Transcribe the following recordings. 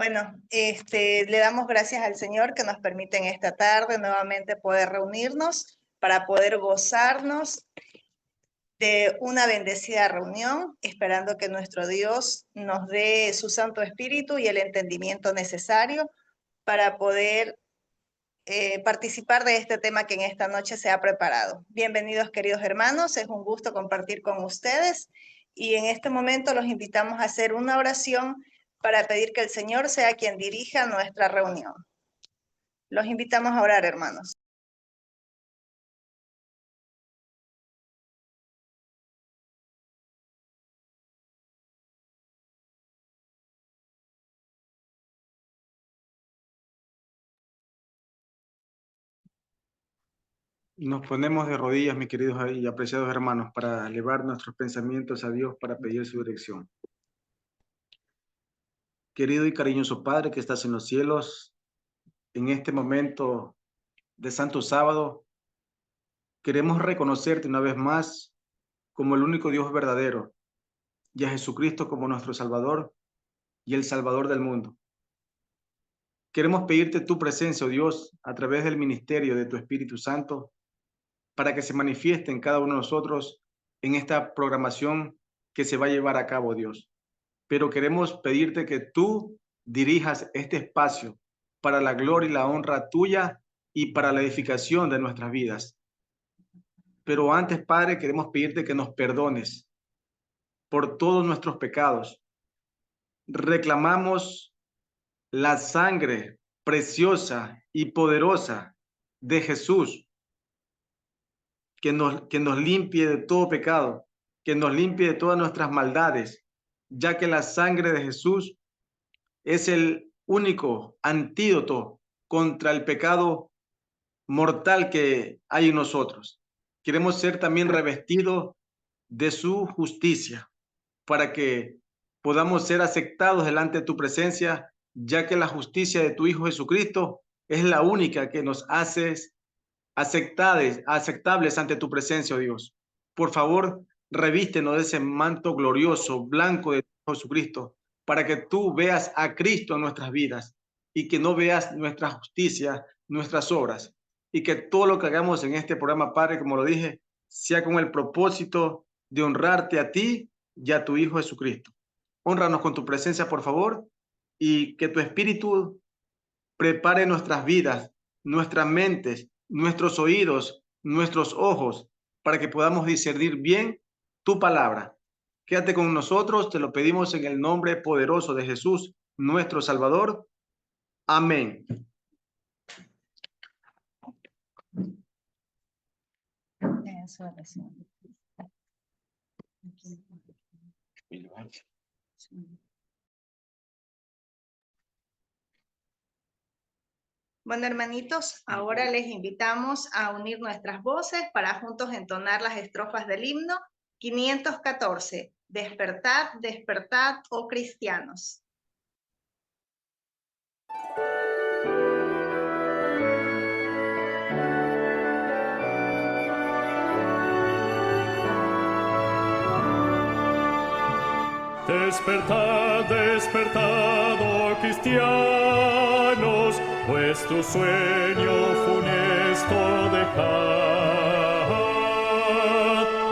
Bueno, le damos gracias al Señor que nos permite en esta tarde nuevamente poder reunirnos para poder gozarnos de una bendecida reunión, esperando que nuestro Dios nos dé su Santo Espíritu y el entendimiento necesario para poder participar de este tema que en esta noche se ha preparado. Bienvenidos, queridos hermanos, es un gusto compartir con ustedes y en este momento los invitamos a hacer una oración para pedir que el Señor sea quien dirija nuestra reunión. Los invitamos a orar, hermanos. Nos ponemos de rodillas, mis queridos y apreciados hermanos, para elevar nuestros pensamientos a Dios para pedir su dirección. Querido y cariñoso Padre que estás en los cielos, en este momento de Santo Sábado, queremos reconocerte una vez más como el único Dios verdadero y a Jesucristo como nuestro Salvador y el Salvador del mundo. Queremos pedirte tu presencia, oh Dios, a través del ministerio de tu Espíritu Santo, para que se manifieste en cada uno de nosotros en esta programación que se va a llevar a cabo, Dios. Pero queremos pedirte que tú dirijas este espacio para la gloria y la honra tuya y para la edificación de nuestras vidas. Pero antes, Padre, queremos pedirte que nos perdones por todos nuestros pecados. Reclamamos la sangre preciosa y poderosa de Jesús, que nos limpie de todo pecado, que nos limpie de todas nuestras maldades, ya que la sangre de Jesús es el único antídoto contra el pecado mortal que hay en nosotros. Queremos ser también revestidos de su justicia para que podamos ser aceptados delante de tu presencia, ya que la justicia de tu Hijo Jesucristo es la única que nos hace aceptables ante tu presencia, oh Dios. Por favor, revístenos de ese manto glorioso, blanco de Jesucristo, para que tú veas a Cristo en nuestras vidas y que no veas nuestra justicia, nuestras obras, y que todo lo que hagamos en este programa, Padre, como lo dije, sea con el propósito de honrarte a ti y a tu Hijo Jesucristo. Hónranos con tu presencia, por favor, y que tu Espíritu prepare nuestras vidas, nuestras mentes, nuestros oídos, nuestros ojos, para que podamos discernir bien tu palabra. Quédate con nosotros, te lo pedimos en el nombre poderoso de Jesús, nuestro Salvador. Amén. Bueno, hermanitos, ahora les invitamos a unir nuestras voces para juntos entonar las estrofas del himno 514. Despertad, despertad, oh cristianos. Despertad, despertad, oh cristianos, vuestro sueño funesto dejad.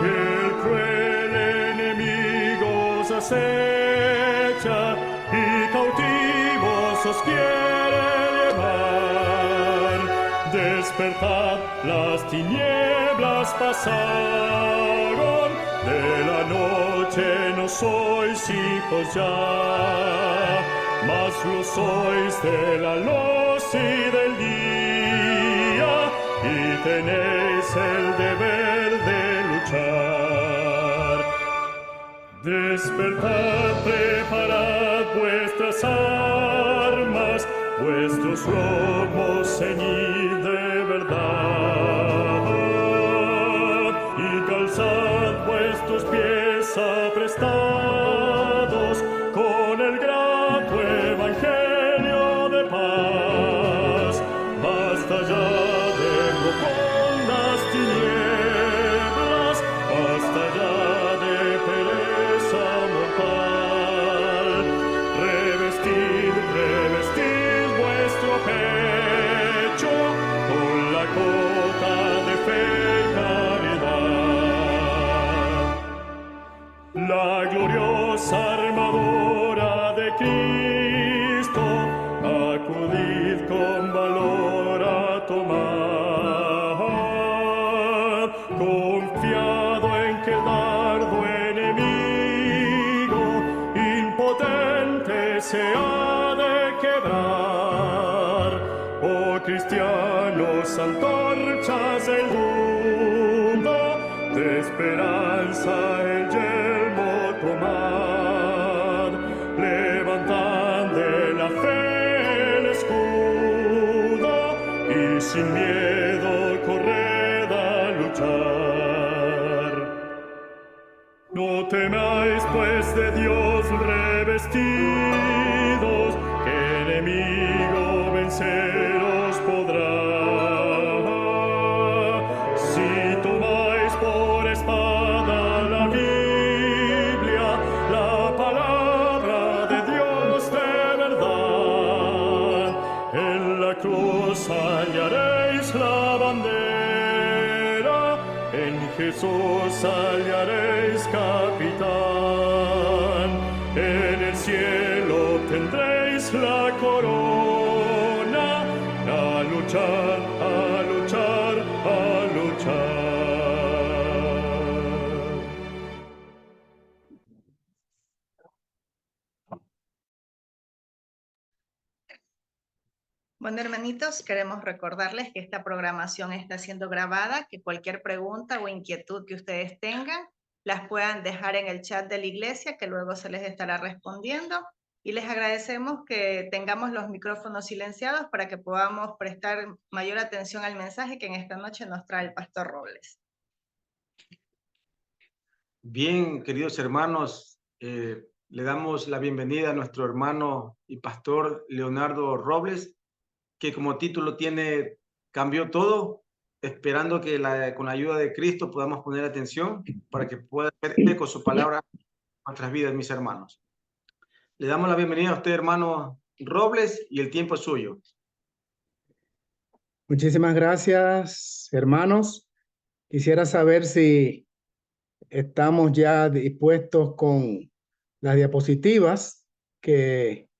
El cruel enemigo os acecha y cautivos os quiere llevar. Despertad, las tinieblas pasaron, de la noche no sois hijos ya, mas lo sois de la luz y del día, y tenéis el deber de luchar. Despertad, preparad vuestras armas, vuestros lomos ceñid de verdad, y calzad vuestros pies aprestados con el grato evangelio de paz. Basta ya de profundas tinieblas, basta ya de pereza mortal. Revestid armadura de Cristo, acudid con valor a tomar, confiado en que el dardo enemigo impotente se ha de quebrar. Oh cristianos, antorchas del mundo, de esperanza el yelmo tomad, levantad de la fe el escudo y sin miedo corred a luchar. No temáis pues de Dios revestidos, que enemigo venceros podrá. Si tomáis por espada la Biblia, la palabra de Dios de verdad, en la cruz hallaréis la bandera, en Jesús hallaréis capitán, en el cielo tendréis la corona, a luchar, a luchar, a luchar. Bueno, hermanitos, queremos recordarles que esta programación está siendo grabada, que cualquier pregunta o inquietud que ustedes tengan, las puedan dejar en el chat de la iglesia, que luego se les estará respondiendo. Y les agradecemos que tengamos los micrófonos silenciados para que podamos prestar mayor atención al mensaje que en esta noche nos trae el pastor Robles. Bien, queridos hermanos, le damos la bienvenida a nuestro hermano y pastor Leonardo Robles, que como título tiene Cambió todo, esperando que con la ayuda de Cristo podamos poner atención para que pueda hacer eco su palabra en nuestras vidas, mis hermanos. Le damos la bienvenida a usted, hermano Robles, y el tiempo es suyo. Muchísimas gracias, hermanos. Quisiera saber si estamos ya dispuestos con las diapositivas, que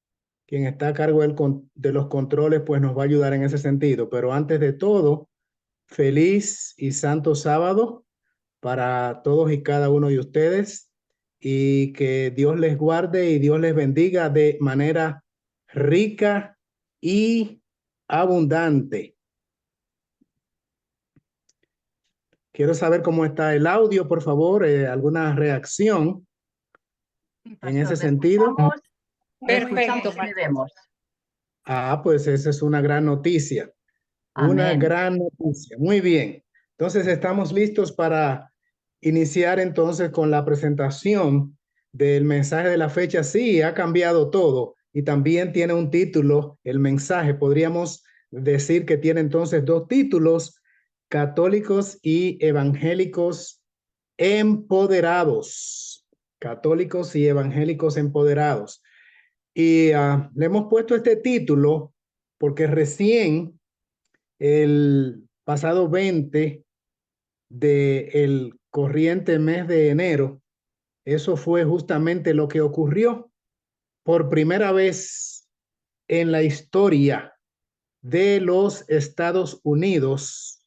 quien está a cargo de los controles pues nos va a ayudar en ese sentido. Pero antes de todo, feliz y santo sábado para todos y cada uno de ustedes, y que Dios les guarde y Dios les bendiga de manera rica y abundante. Quiero saber cómo está el audio, por favor, alguna reacción en ese sentido. Perfecto, te vemos. Ah, pues esa es una gran noticia. Una Amén. gran noticia. Muy bien. Entonces estamos listos para iniciar entonces con la presentación del mensaje de la fecha. Sí, ha cambiado todo y también tiene un título, el mensaje. Podríamos decir que tiene entonces dos títulos: católicos y evangélicos empoderados. Católicos y evangélicos empoderados. Y le hemos puesto este título porque recién el pasado 20 del corriente mes de enero, eso fue justamente lo que ocurrió. Por primera vez en la historia de los Estados Unidos,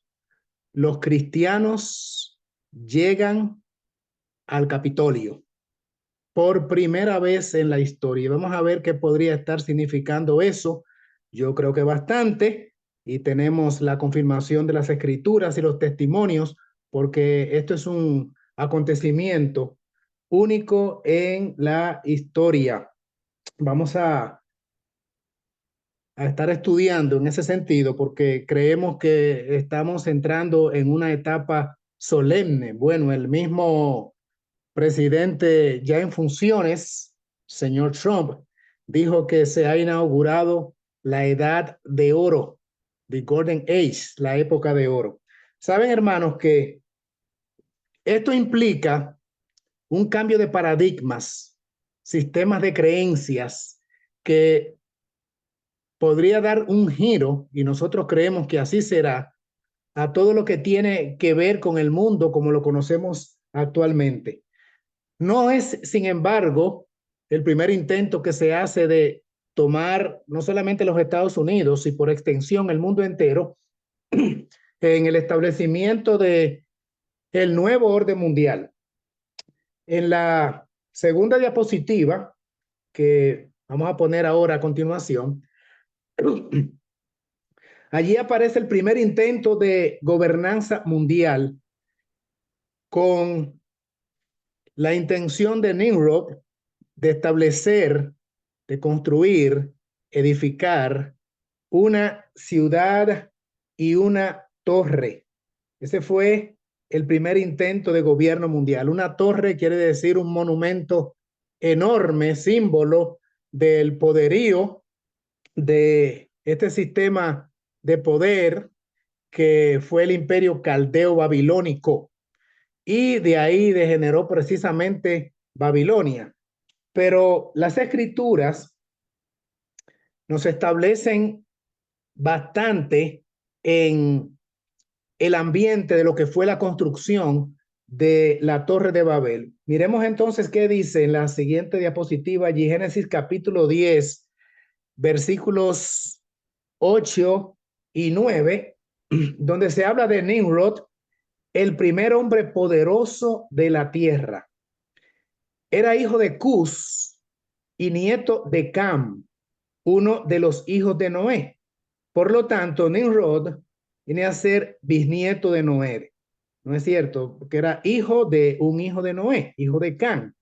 los cristianos llegan al Capitolio. Por primera vez en la historia. Vamos a ver qué podría estar significando eso. Yo creo que bastante. Y tenemos la confirmación de las escrituras y los testimonios, porque esto es un acontecimiento único en la historia. Vamos a estar estudiando en ese sentido, porque creemos que estamos entrando en una etapa solemne. Bueno, el mismo presidente ya en funciones, señor Trump, dijo que se ha inaugurado la edad de oro, the Golden Age, la época de oro. Saben, hermanos, que esto implica un cambio de paradigmas, sistemas de creencias, que podría dar un giro, y nosotros creemos que así será, a todo lo que tiene que ver con el mundo como lo conocemos actualmente. No es, sin embargo, el primer intento que se hace de tomar no solamente los Estados Unidos y por extensión el mundo entero en el establecimiento de el nuevo orden mundial. En la segunda diapositiva, que vamos a poner ahora a continuación, allí aparece el primer intento de gobernanza mundial con la intención de Nimrod de establecer, de construir, edificar una ciudad y una torre. Ese fue el primer intento de gobierno mundial. Una torre quiere decir un monumento enorme, símbolo del poderío de este sistema de poder que fue el imperio caldeo babilónico. Y de ahí degeneró precisamente Babilonia. Pero las escrituras nos establecen bastante en el ambiente de lo que fue la construcción de la Torre de Babel. Miremos entonces qué dice en la siguiente diapositiva, allí Génesis capítulo 10, versículos 8 y 9, donde se habla de Nimrod, el primer hombre poderoso de la tierra. Era hijo de Cus y nieto de Cam, uno de los hijos de Noé. Por lo tanto, Nimrod viene a ser bisnieto de Noé. ¿No es cierto? Porque era hijo de un hijo de Noé, hijo de Cam.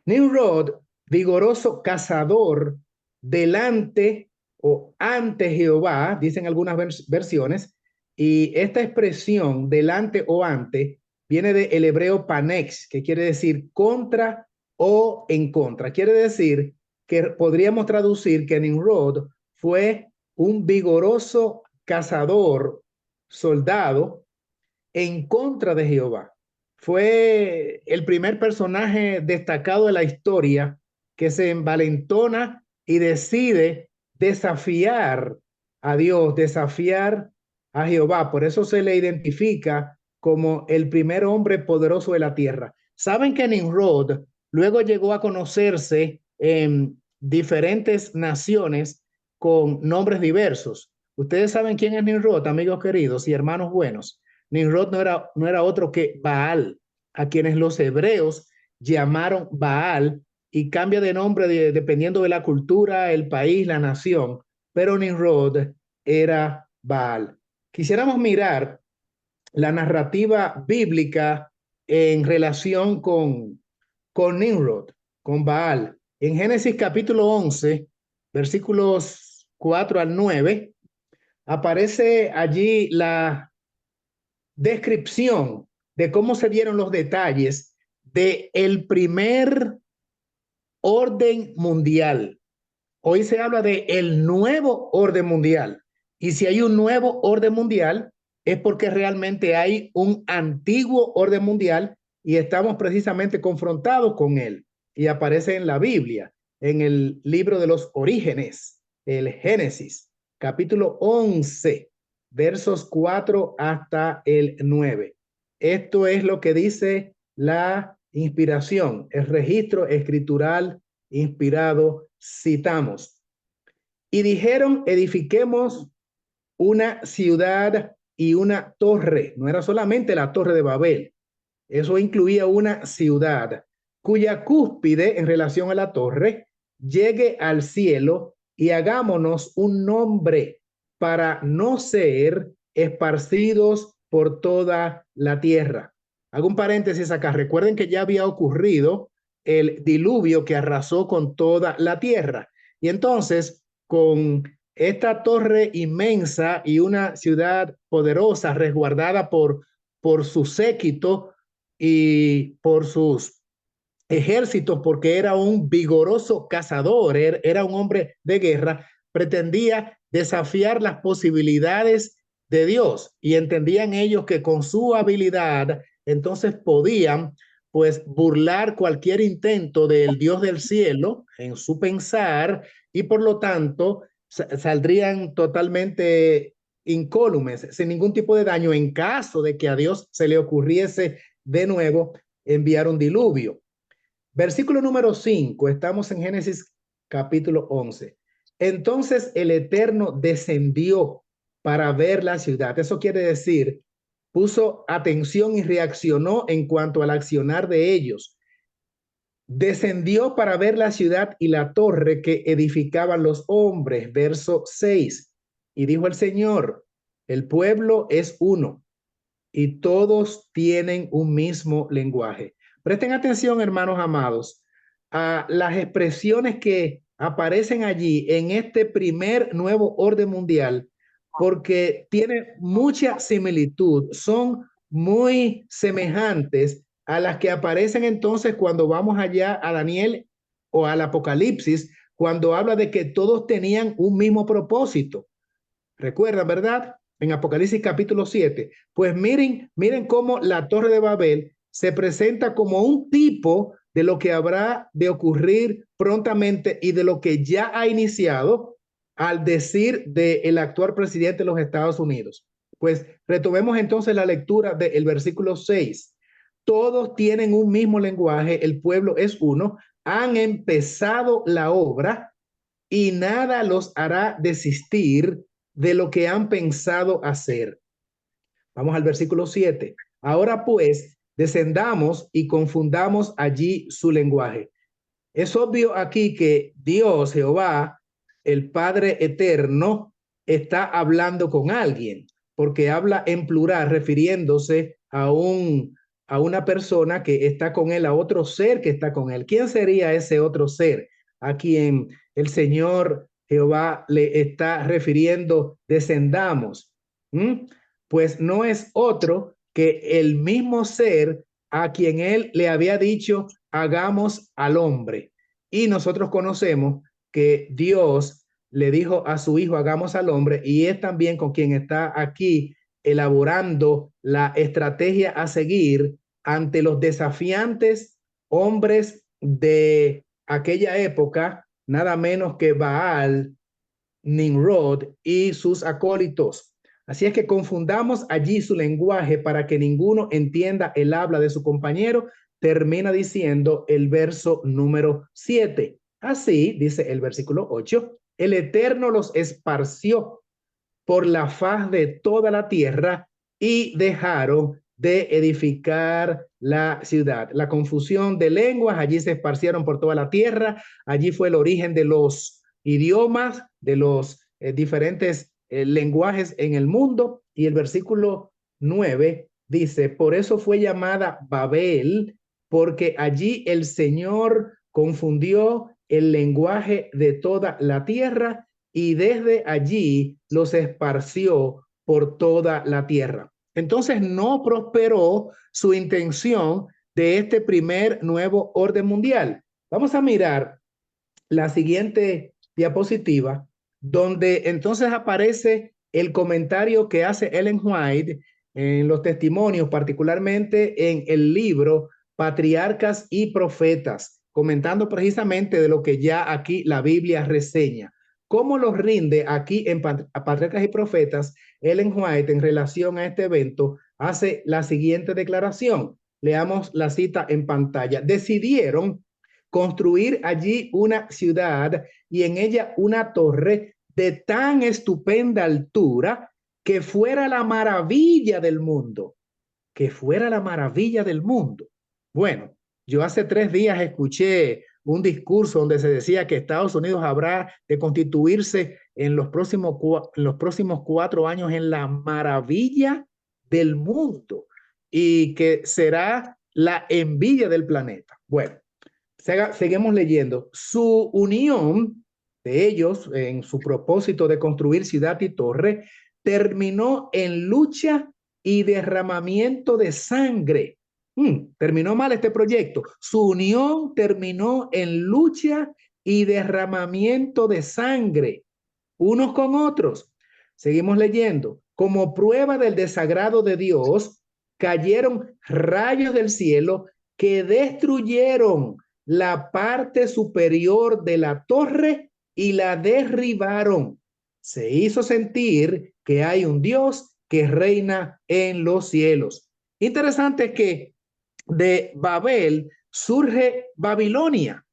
Nimrod, vigoroso cazador delante o ante Jehová, dicen algunas versiones, y esta expresión delante o ante viene del hebreo panex, que quiere decir contra o en contra. Quiere decir que podríamos traducir que Nimrod fue un vigoroso cazador, soldado, en contra de Jehová. Fue el primer personaje destacado de la historia que se envalentona y decide desafiar a Dios, desafiar a Jehová. Por eso se le identifica como el primer hombre poderoso de la tierra. Saben que Nimrod luego llegó a conocerse en diferentes naciones con nombres diversos. Ustedes saben quién es Nimrod, amigos queridos y hermanos buenos. Nimrod no era otro que Baal, a quienes los hebreos llamaron Baal, y cambia de nombre dependiendo de la cultura, el país, la nación, pero Nimrod era Baal. Quisiéramos mirar la narrativa bíblica en relación con Nimrod, con Baal. En Génesis capítulo 11, versículos 4 al 9, aparece allí la descripción de cómo se dieron los detalles de el primer orden mundial. Hoy se habla de el nuevo orden mundial. Y si hay un nuevo orden mundial, es porque realmente hay un antiguo orden mundial y estamos precisamente confrontados con él. Y aparece en la Biblia, en el libro de los orígenes, el Génesis, capítulo 11, versos 4 hasta el 9. Esto es lo que dice la inspiración, el registro escritural inspirado. Citamos: y dijeron, edifiquemos una ciudad y una torre. No era solamente la torre de Babel, eso incluía una ciudad cuya cúspide en relación a la torre llegue al cielo, y hagámonos un nombre para no ser esparcidos por toda la tierra. Hago un paréntesis acá. Recuerden que ya había ocurrido el diluvio que arrasó con toda la tierra. Y entonces, con esta torre inmensa y una ciudad poderosa resguardada por su séquito y por sus ejércitos, porque era un vigoroso cazador, era un hombre de guerra, pretendía desafiar las posibilidades de Dios, y entendían ellos que con su habilidad entonces podían pues burlar cualquier intento del Dios del cielo en su pensar, y por lo tanto saldrían totalmente incólumes, sin ningún tipo de daño, en caso de que a Dios se le ocurriese de nuevo enviar un diluvio. Versículo número 5, estamos en Génesis capítulo 11. Entonces el Eterno descendió para ver la ciudad. Eso quiere decir, puso atención y reaccionó en cuanto al accionar de ellos. Descendió para ver la ciudad y la torre que edificaban los hombres. Verso 6. Y dijo el Señor, el pueblo es uno y todos tienen un mismo lenguaje. Presten atención, hermanos amados, a las expresiones que aparecen allí en este primer nuevo orden mundial, porque tiene mucha similitud, son muy semejantes a las que aparecen entonces cuando vamos allá a Daniel o al Apocalipsis, cuando habla de que todos tenían un mismo propósito. ¿Recuerdan, verdad? En Apocalipsis capítulo 7. Pues miren cómo la Torre de Babel se presenta como un tipo de lo que habrá de ocurrir prontamente y de lo que ya ha iniciado al decir del actual presidente de los Estados Unidos. Pues retomemos entonces la lectura del versículo 6. Todos tienen un mismo lenguaje, el pueblo es uno, han empezado la obra y nada los hará desistir de lo que han pensado hacer. Vamos al versículo 7. Ahora pues, descendamos y confundamos allí su lenguaje. Es obvio aquí que Dios, Jehová, el Padre eterno, está hablando con alguien, porque habla en plural, refiriéndose a una persona que está con él, a otro ser que está con él. ¿Quién sería ese otro ser a quien el Señor Jehová le está refiriendo? Descendamos. Pues no es otro que el mismo ser a quien él le había dicho, hagamos al hombre. Y nosotros conocemos que Dios le dijo a su hijo, hagamos al hombre, y es también con quien está aquí elaborando la estrategia a seguir ante los desafiantes hombres de aquella época, nada menos que Baal, Nimrod y sus acólitos. Así es que confundamos allí su lenguaje para que ninguno entienda el habla de su compañero. Termina diciendo el verso número 7. Así, dice el versículo 8, el Eterno los esparció por la faz de toda la tierra y dejaron de edificar la ciudad. La confusión de lenguas, allí se esparcieron por toda la tierra, allí fue el origen de los idiomas, de los diferentes lenguajes en el mundo. Y el versículo 9 dice, por eso fue llamada Babel, porque allí el Señor confundió el lenguaje de toda la tierra y desde allí los esparció por toda la tierra. Entonces no prosperó su intención de este primer nuevo orden mundial. Vamos a mirar la siguiente diapositiva, donde entonces aparece el comentario que hace Ellen White en los testimonios, particularmente en el libro Patriarcas y Profetas, comentando precisamente de lo que ya aquí la Biblia reseña. ¿Cómo los rinde aquí en Patriarcas y Profetas? Ellen White, en relación a este evento, hace la siguiente declaración. Leamos la cita en pantalla. Decidieron construir allí una ciudad y en ella una torre de tan estupenda altura que fuera la maravilla del mundo. Que fuera la maravilla del mundo. Bueno, yo hace 3 días escuché un discurso donde se decía que Estados Unidos habrá de constituirse en los próximos 4 años en la maravilla del mundo y que será la envidia del planeta. Bueno, seguimos leyendo. Su unión de ellos en su propósito de construir ciudad y torre terminó en lucha y derramamiento de sangre. Terminó mal este proyecto. Su unión terminó en lucha y derramamiento de sangre, unos con otros. Seguimos leyendo. Como prueba del desagrado de Dios, cayeron rayos del cielo que destruyeron la parte superior de la torre y la derribaron. Se hizo sentir que hay un Dios que reina en los cielos. Interesante que de Babel surge Babilonia.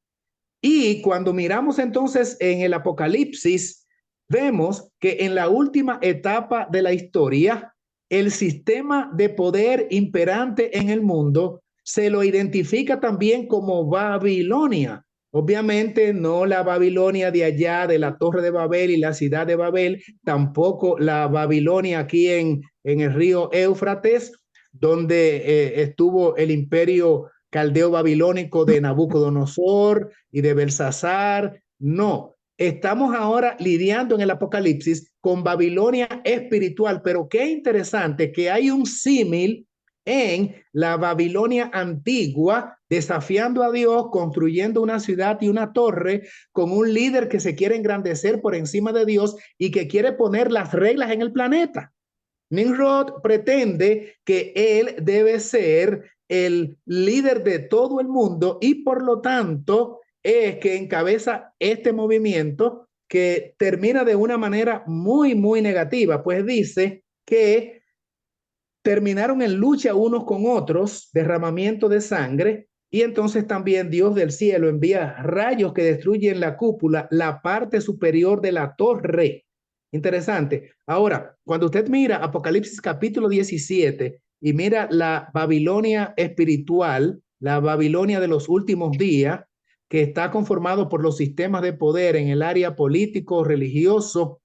Y cuando miramos entonces en el Apocalipsis, vemos que en la última etapa de la historia, el sistema de poder imperante en el mundo se lo identifica también como Babilonia. Obviamente no la Babilonia de allá, de la Torre de Babel y la ciudad de Babel, tampoco la Babilonia aquí en el río Éufrates, donde estuvo el imperio caldeo babilónico de Nabucodonosor y de Belsasar. No, estamos ahora lidiando en el Apocalipsis con Babilonia espiritual, pero qué interesante que hay un símil en la Babilonia antigua, desafiando a Dios, construyendo una ciudad y una torre con un líder que se quiere engrandecer por encima de Dios y que quiere poner las reglas en el planeta. Nimrod pretende que él debe ser el líder de todo el mundo y por lo tanto es que encabeza este movimiento que termina de una manera muy, muy negativa, pues dice que terminaron en lucha unos con otros, derramamiento de sangre, y entonces también Dios del cielo envía rayos que destruyen la cúpula, la parte superior de la torre. Interesante. Ahora, cuando usted mira Apocalipsis capítulo 17 y mira la Babilonia espiritual, la Babilonia de los últimos días, que está conformado por los sistemas de poder en el área político, religioso,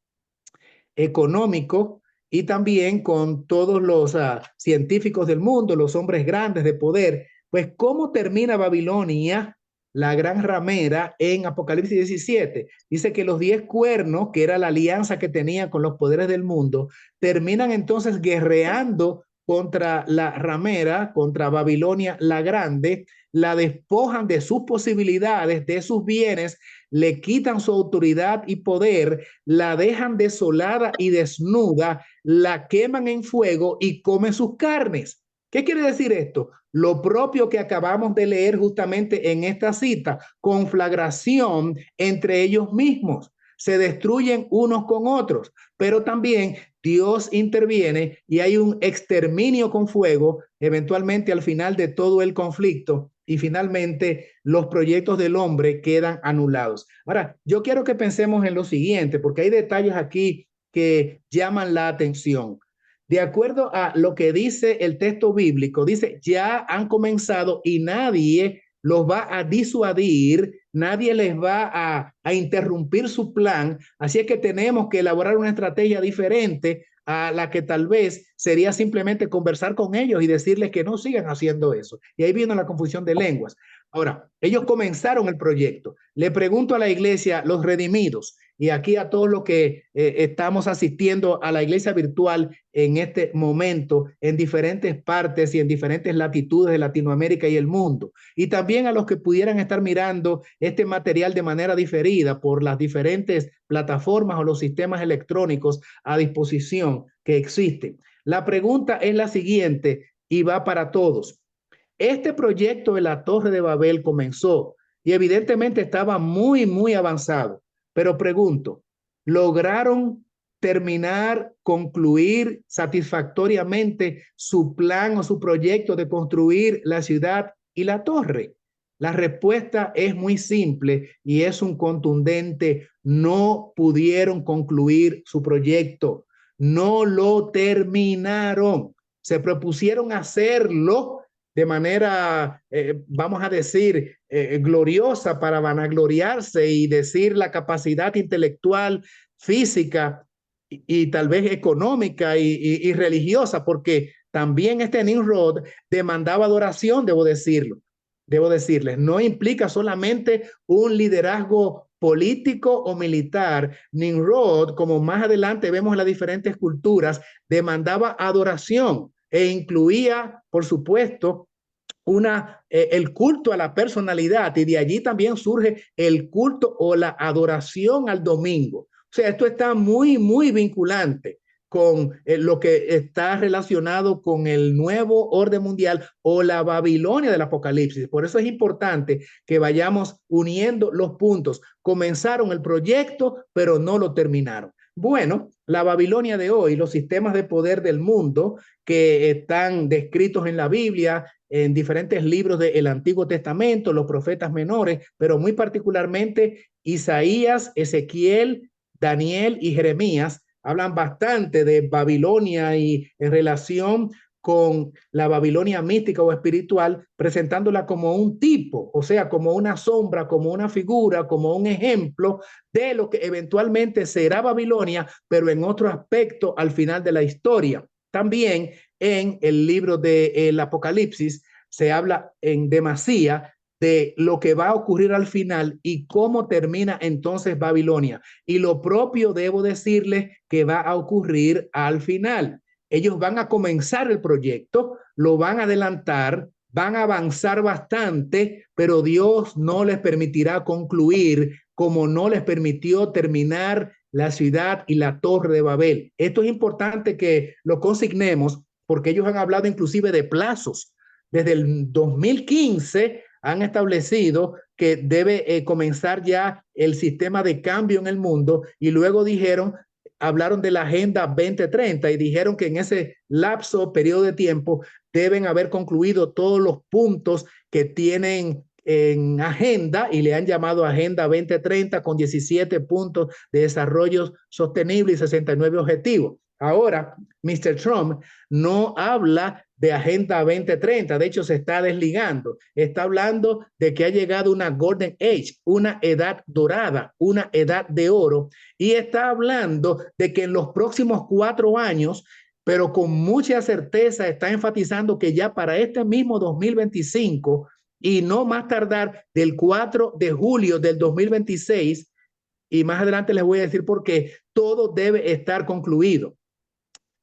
económico, y también con todos los científicos del mundo, los hombres grandes de poder. Pues, ¿cómo termina Babilonia, la gran ramera, en Apocalipsis 17? Dice que los 10 cuernos, que era la alianza que tenía con los poderes del mundo, terminan entonces guerreando contra la ramera, contra Babilonia la grande, la despojan de sus posibilidades, de sus bienes, le quitan su autoridad y poder, la dejan desolada y desnuda, la queman en fuego y comen sus carnes. ¿Qué quiere decir esto? Lo propio que acabamos de leer justamente en esta cita, conflagración entre ellos mismos. Se destruyen unos con otros, pero también Dios interviene y hay un exterminio con fuego, eventualmente al final de todo el conflicto, y finalmente los proyectos del hombre quedan anulados. Ahora, yo quiero que pensemos en lo siguiente, porque hay detalles aquí que llaman la atención. De acuerdo a lo que dice el texto bíblico, dice, ya han comenzado y nadie los va a disuadir, nadie les va a interrumpir su plan, así es que tenemos que elaborar una estrategia diferente a la que tal vez sería simplemente conversar con ellos y decirles que no sigan haciendo eso. Y ahí viene la confusión de lenguas. Ahora, ellos comenzaron el proyecto. Le pregunto a la iglesia, los redimidos, y aquí a todos los que estamos asistiendo a la iglesia virtual en este momento, en diferentes partes y en diferentes latitudes de Latinoamérica y el mundo, y también a los que pudieran estar mirando este material de manera diferida por las diferentes plataformas o los sistemas electrónicos a disposición que existen. La pregunta es la siguiente y va para todos. Este proyecto de la Torre de Babel comenzó y evidentemente estaba muy, muy avanzado. Pero pregunto, ¿lograron terminar, concluir satisfactoriamente su plan o su proyecto de construir la ciudad y la torre? La respuesta es muy simple y es un contundente: no pudieron concluir su proyecto, no lo terminaron. Se propusieron hacerlo de manera, vamos a decir, gloriosa para vanagloriarse y decir la capacidad intelectual, física y tal vez económica y religiosa, porque también este Nimrod demandaba adoración, debo decirles, no implica solamente un liderazgo político o militar. Nimrod, como más adelante vemos en las diferentes culturas, demandaba adoración e incluía, por supuesto, el culto a la personalidad, y de allí también surge el culto o la adoración al domingo. O sea, esto está muy, muy vinculante con lo que está relacionado con el nuevo orden mundial o la Babilonia del Apocalipsis. Por eso es importante que vayamos uniendo los puntos. Comenzaron el proyecto, pero no lo terminaron. Bueno, la Babilonia de hoy, los sistemas de poder del mundo que están descritos en la Biblia, en diferentes libros del Antiguo Testamento, los profetas menores, pero muy particularmente Isaías, Ezequiel, Daniel y Jeremías, hablan bastante de Babilonia y en relación con la Babilonia mística o espiritual, presentándola como un tipo, o sea, como una sombra, como una figura, como un ejemplo de lo que eventualmente será Babilonia, pero en otro aspecto al final de la historia. También en el libro del Apocalipsis se habla en demasía de lo que va a ocurrir al final y cómo termina entonces Babilonia. Y lo propio debo decirles que va a ocurrir al final. Ellos van a comenzar el proyecto, lo van a adelantar, van a avanzar bastante, pero Dios no les permitirá concluir como no les permitió terminar la ciudad y la torre de Babel. Esto es importante que lo consignemos porque ellos han hablado inclusive de plazos. Desde el 2015 han establecido que debe comenzar ya el sistema de cambio en el mundo y luego hablaron de la Agenda 2030 y dijeron que en ese lapso, periodo de tiempo, deben haber concluido todos los puntos que tienen en agenda y le han llamado Agenda 2030 con 17 puntos de desarrollo sostenible y 69 objetivos. Ahora, Mr. Trump no habla de Agenda 2030, de hecho se está desligando, está hablando de que ha llegado una Golden Age, una edad dorada, una edad de oro, y está hablando de que en los próximos 4 años, pero con mucha certeza está enfatizando que ya para este mismo 2025 y no más tardar del 4 de julio del 2026, y más adelante les voy a decir por qué, todo debe estar concluido.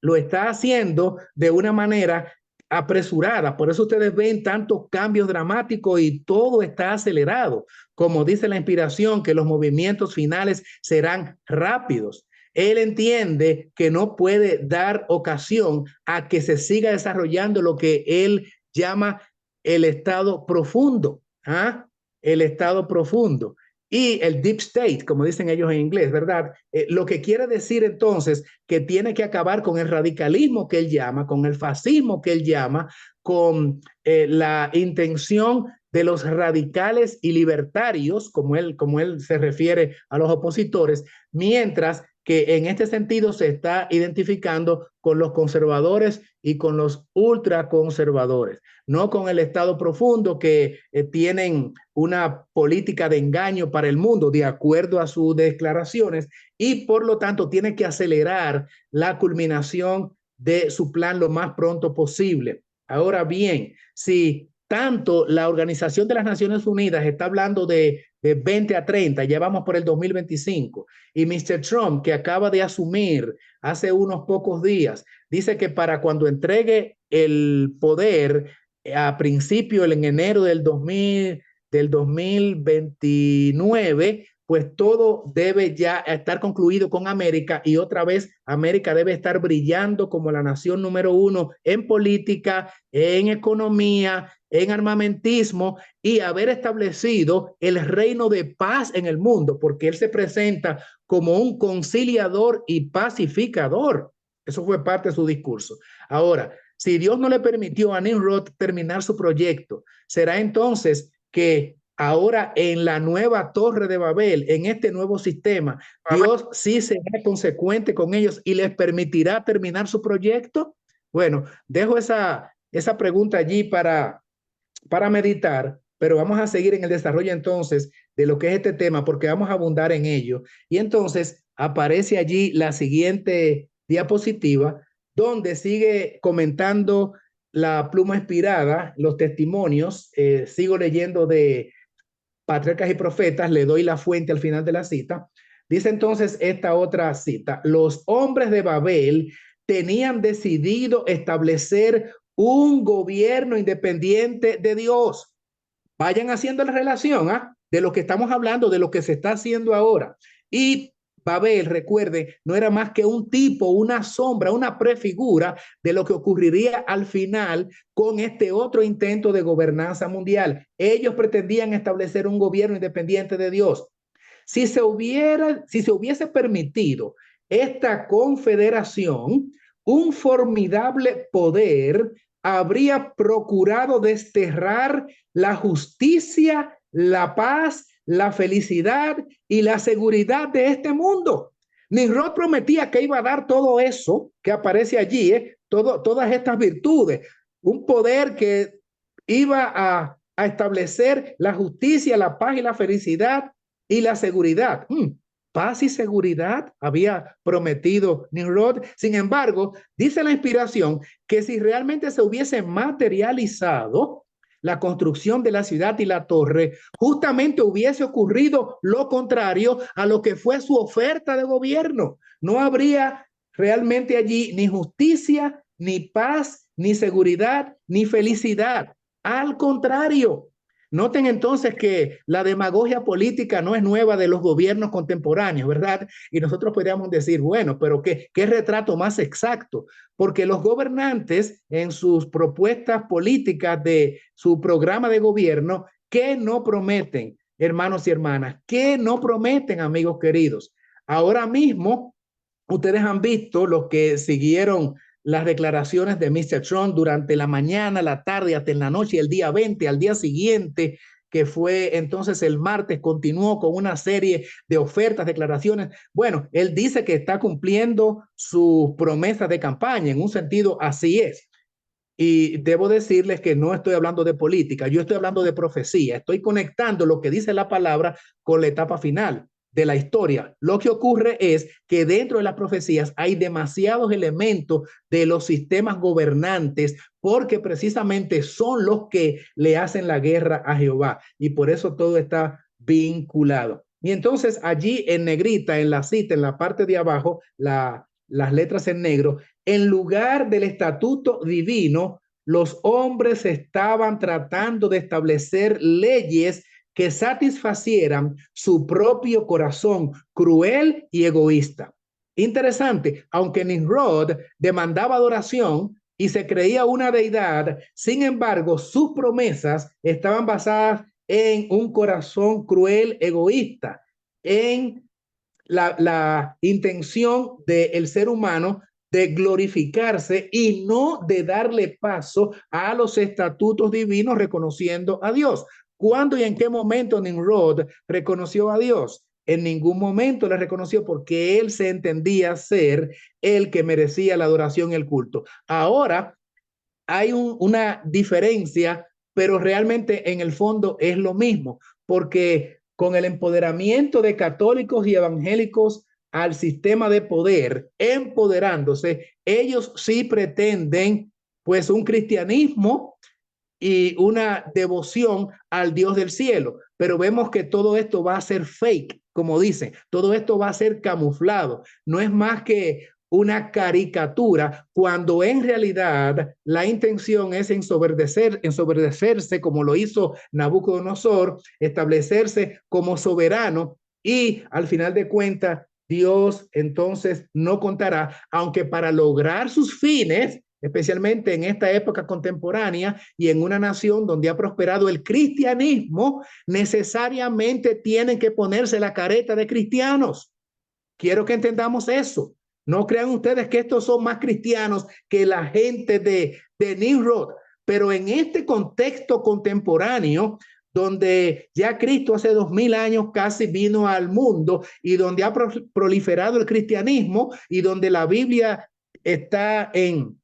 Lo está haciendo de una manera apresurada, por eso ustedes ven tantos cambios dramáticos y todo está acelerado. Como dice la inspiración, que los movimientos finales serán rápidos. Él entiende que no puede dar ocasión a que se siga desarrollando lo que él llama el estado profundo, ¿ah? El estado profundo. Y el deep state, como dicen ellos en inglés, ¿verdad? Lo que quiere decir entonces que tiene que acabar con el radicalismo que él llama, con el fascismo que él llama, con la intención de los radicales y libertarios, como él se refiere a los opositores, mientras que en este sentido se está identificando con los conservadores y con los ultraconservadores, no con el Estado profundo que tienen una política de engaño para el mundo, de acuerdo a sus declaraciones, y por lo tanto tiene que acelerar la culminación de su plan lo más pronto posible. Ahora bien, si tanto la Organización de las Naciones Unidas está hablando de 20 a 30, ya vamos por el 2025, y Mr. Trump, que acaba de asumir hace unos pocos días, dice que para cuando entregue el poder a principio, en enero del 2029, pues todo debe ya estar concluido con América y otra vez América debe estar brillando como la nación número 1 en política, en economía, en armamentismo y haber establecido el reino de paz en el mundo, porque él se presenta como un conciliador y pacificador. Eso fue parte de su discurso. Ahora, si Dios no le permitió a Nimrod terminar su proyecto, será entonces que ahora en la nueva Torre de Babel, en este nuevo sistema, Dios sí será consecuente con ellos y les permitirá terminar su proyecto. Bueno, dejo esa pregunta allí para meditar, pero vamos a seguir en el desarrollo entonces de lo que es este tema, porque vamos a abundar en ello. Y entonces aparece allí la siguiente diapositiva, donde sigue comentando la pluma inspirada, los testimonios. Sigo leyendo de Patriarcas y Profetas, le doy la fuente al final de la cita. Dice entonces esta otra cita: los hombres de Babel tenían decidido establecer un gobierno independiente de Dios. Vayan haciendo la relación de lo que estamos hablando, de lo que se está haciendo ahora. Y Babel, recuerde, no era más que un tipo, una sombra, una prefigura de lo que ocurriría al final con este otro intento de gobernanza mundial. Ellos pretendían establecer un gobierno independiente de Dios. Si se hubiese permitido esta confederación, un formidable poder habría procurado desterrar la justicia, la paz, la felicidad y la seguridad de este mundo. Nimrod prometía que iba a dar todo eso que aparece allí, todas estas virtudes, un poder que iba a establecer la justicia, la paz y la felicidad y la seguridad. Paz y seguridad había prometido Nimrod. Sin embargo, dice la inspiración que si realmente se hubiese materializado la construcción de la ciudad y la torre, justamente hubiese ocurrido lo contrario a lo que fue su oferta de gobierno. No habría realmente allí ni justicia, ni paz, ni seguridad, ni felicidad. Al contrario, noten entonces que la demagogia política no es nueva de los gobiernos contemporáneos, ¿verdad? Y nosotros podríamos decir, bueno, pero ¿qué retrato más exacto? Porque los gobernantes en sus propuestas políticas de su programa de gobierno, ¿qué no prometen, hermanos y hermanas? ¿Qué no prometen, amigos queridos? Ahora mismo, ustedes han visto los que siguieron las declaraciones de Mr. Trump durante la mañana, la tarde, hasta en la noche, el día 20, al día siguiente, que fue entonces el martes, continuó con una serie de ofertas, declaraciones. Bueno, él dice que está cumpliendo sus promesas de campaña, en un sentido así es. Y debo decirles que no estoy hablando de política, yo estoy hablando de profecía, estoy conectando lo que dice la palabra con la etapa final de la historia. Lo que ocurre es que dentro de las profecías hay demasiados elementos de los sistemas gobernantes porque precisamente son los que le hacen la guerra a Jehová y por eso todo está vinculado. Y entonces allí en negrita, en la cita, en la parte de abajo, las letras en negro, en lugar del estatuto divino, los hombres estaban tratando de establecer leyes que satisfacieran su propio corazón cruel y egoísta. Interesante, aunque Nimrod demandaba adoración y se creía una deidad, sin embargo, sus promesas estaban basadas en un corazón cruel, egoísta, en la intención del ser humano de glorificarse y no de darle paso a los estatutos divinos reconociendo a Dios. ¿Cuándo y en qué momento Nimrod reconoció a Dios? En ningún momento le reconoció porque él se entendía ser el que merecía la adoración y el culto. Ahora hay una diferencia, pero realmente en el fondo es lo mismo, porque con el empoderamiento de católicos y evangélicos al sistema de poder, empoderándose, ellos sí pretenden pues un cristianismo y una devoción al Dios del cielo, pero vemos que todo esto va a ser fake, como dicen, todo esto va a ser camuflado, no es más que una caricatura, cuando en realidad la intención es ensoberdecerse como lo hizo Nabucodonosor, establecerse como soberano y al final de cuentas Dios entonces no contará, aunque para lograr sus fines, especialmente en esta época contemporánea y en una nación donde ha prosperado el cristianismo, necesariamente tienen que ponerse la careta de cristianos. Quiero que entendamos eso. No crean ustedes que estos son más cristianos que la gente de Nimrod, pero en este contexto contemporáneo, donde ya Cristo hace 2000 años casi vino al mundo y donde ha proliferado el cristianismo y donde la Biblia está en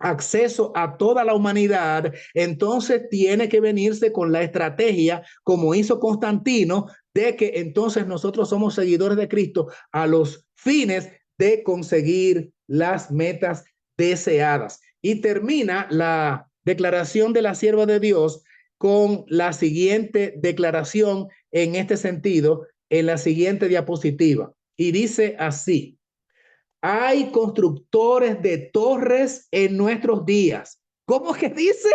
acceso a toda la humanidad, entonces tiene que venirse con la estrategia, como hizo Constantino, de que entonces nosotros somos seguidores de Cristo a los fines de conseguir las metas deseadas. Y termina la declaración de la sierva de Dios con la siguiente declaración en este sentido, en la siguiente diapositiva. Y dice así: hay constructores de torres en nuestros días. ¿Cómo es que dice?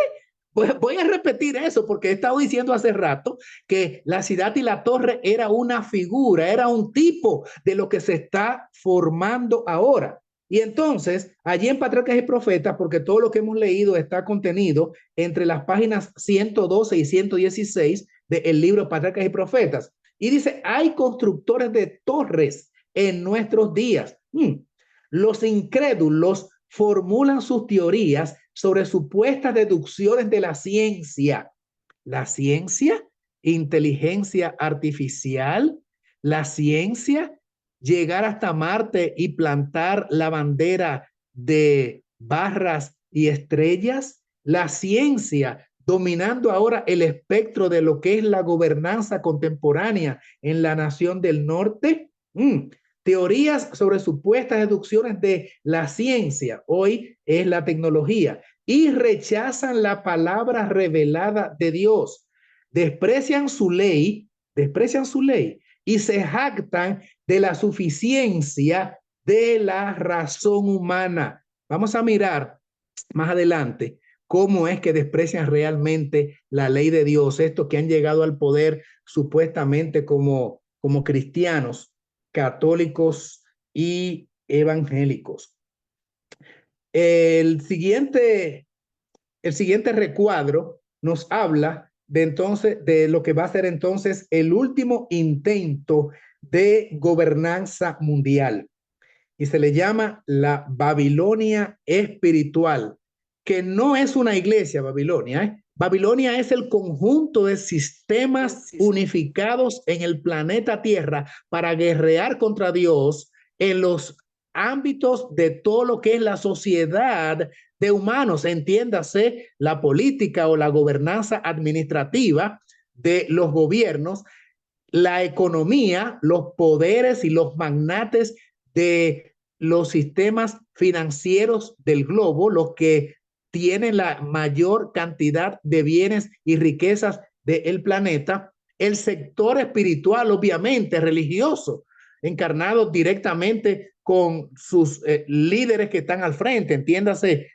Pues voy a repetir eso porque he estado diciendo hace rato que la ciudad y la torre era una figura, era un tipo de lo que se está formando ahora. Y entonces, allí en Patriarcas y Profetas, porque todo lo que hemos leído está contenido entre las páginas 112 y 116 del libro Patriarcas y Profetas. Y dice, hay constructores de torres en nuestros días. Los incrédulos formulan sus teorías sobre supuestas deducciones de la ciencia. La ciencia, inteligencia artificial, la ciencia, llegar hasta Marte y plantar la bandera de barras y estrellas, la ciencia dominando ahora el espectro de lo que es la gobernanza contemporánea en la nación del norte. Teorías sobre supuestas deducciones de la ciencia, hoy es la tecnología, y rechazan la palabra revelada de Dios. Desprecian su ley y se jactan de la suficiencia de la razón humana. Vamos a mirar más adelante cómo es que desprecian realmente la ley de Dios, estos que han llegado al poder supuestamente como cristianos, católicos y evangélicos. El siguiente recuadro nos habla de lo que va a ser entonces el último intento de gobernanza mundial, y se le llama la Babilonia espiritual, que no es una iglesia Babilonia, Babilonia es el conjunto de sistemas unificados en el planeta Tierra para guerrear contra Dios en los ámbitos de todo lo que es la sociedad de humanos, entiéndase la política o la gobernanza administrativa de los gobiernos, la economía, los poderes y los magnates de los sistemas financieros del globo, los que tienen la mayor cantidad de bienes y riquezas del planeta, el sector espiritual, obviamente religioso, encarnado directamente con sus líderes que están al frente, entiéndase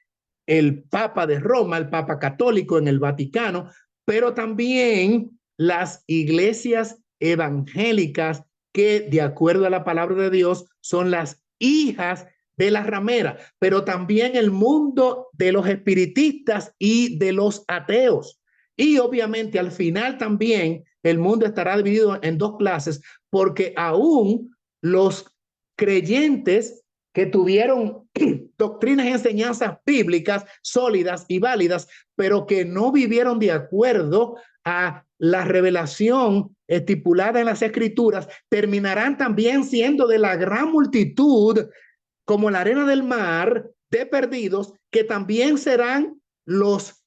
el Papa de Roma, el Papa católico en el Vaticano, pero también las iglesias evangélicas que, de acuerdo a la palabra de Dios, son las hijas de la ramera, pero también el mundo de los espiritistas y de los ateos. Y obviamente al final también el mundo estará dividido en dos clases, porque aún los creyentes que tuvieron doctrinas y enseñanzas bíblicas sólidas y válidas, pero que no vivieron de acuerdo a la revelación estipulada en las Escrituras, terminarán también siendo de la gran multitud, como la arena del mar, de perdidos, que también serán los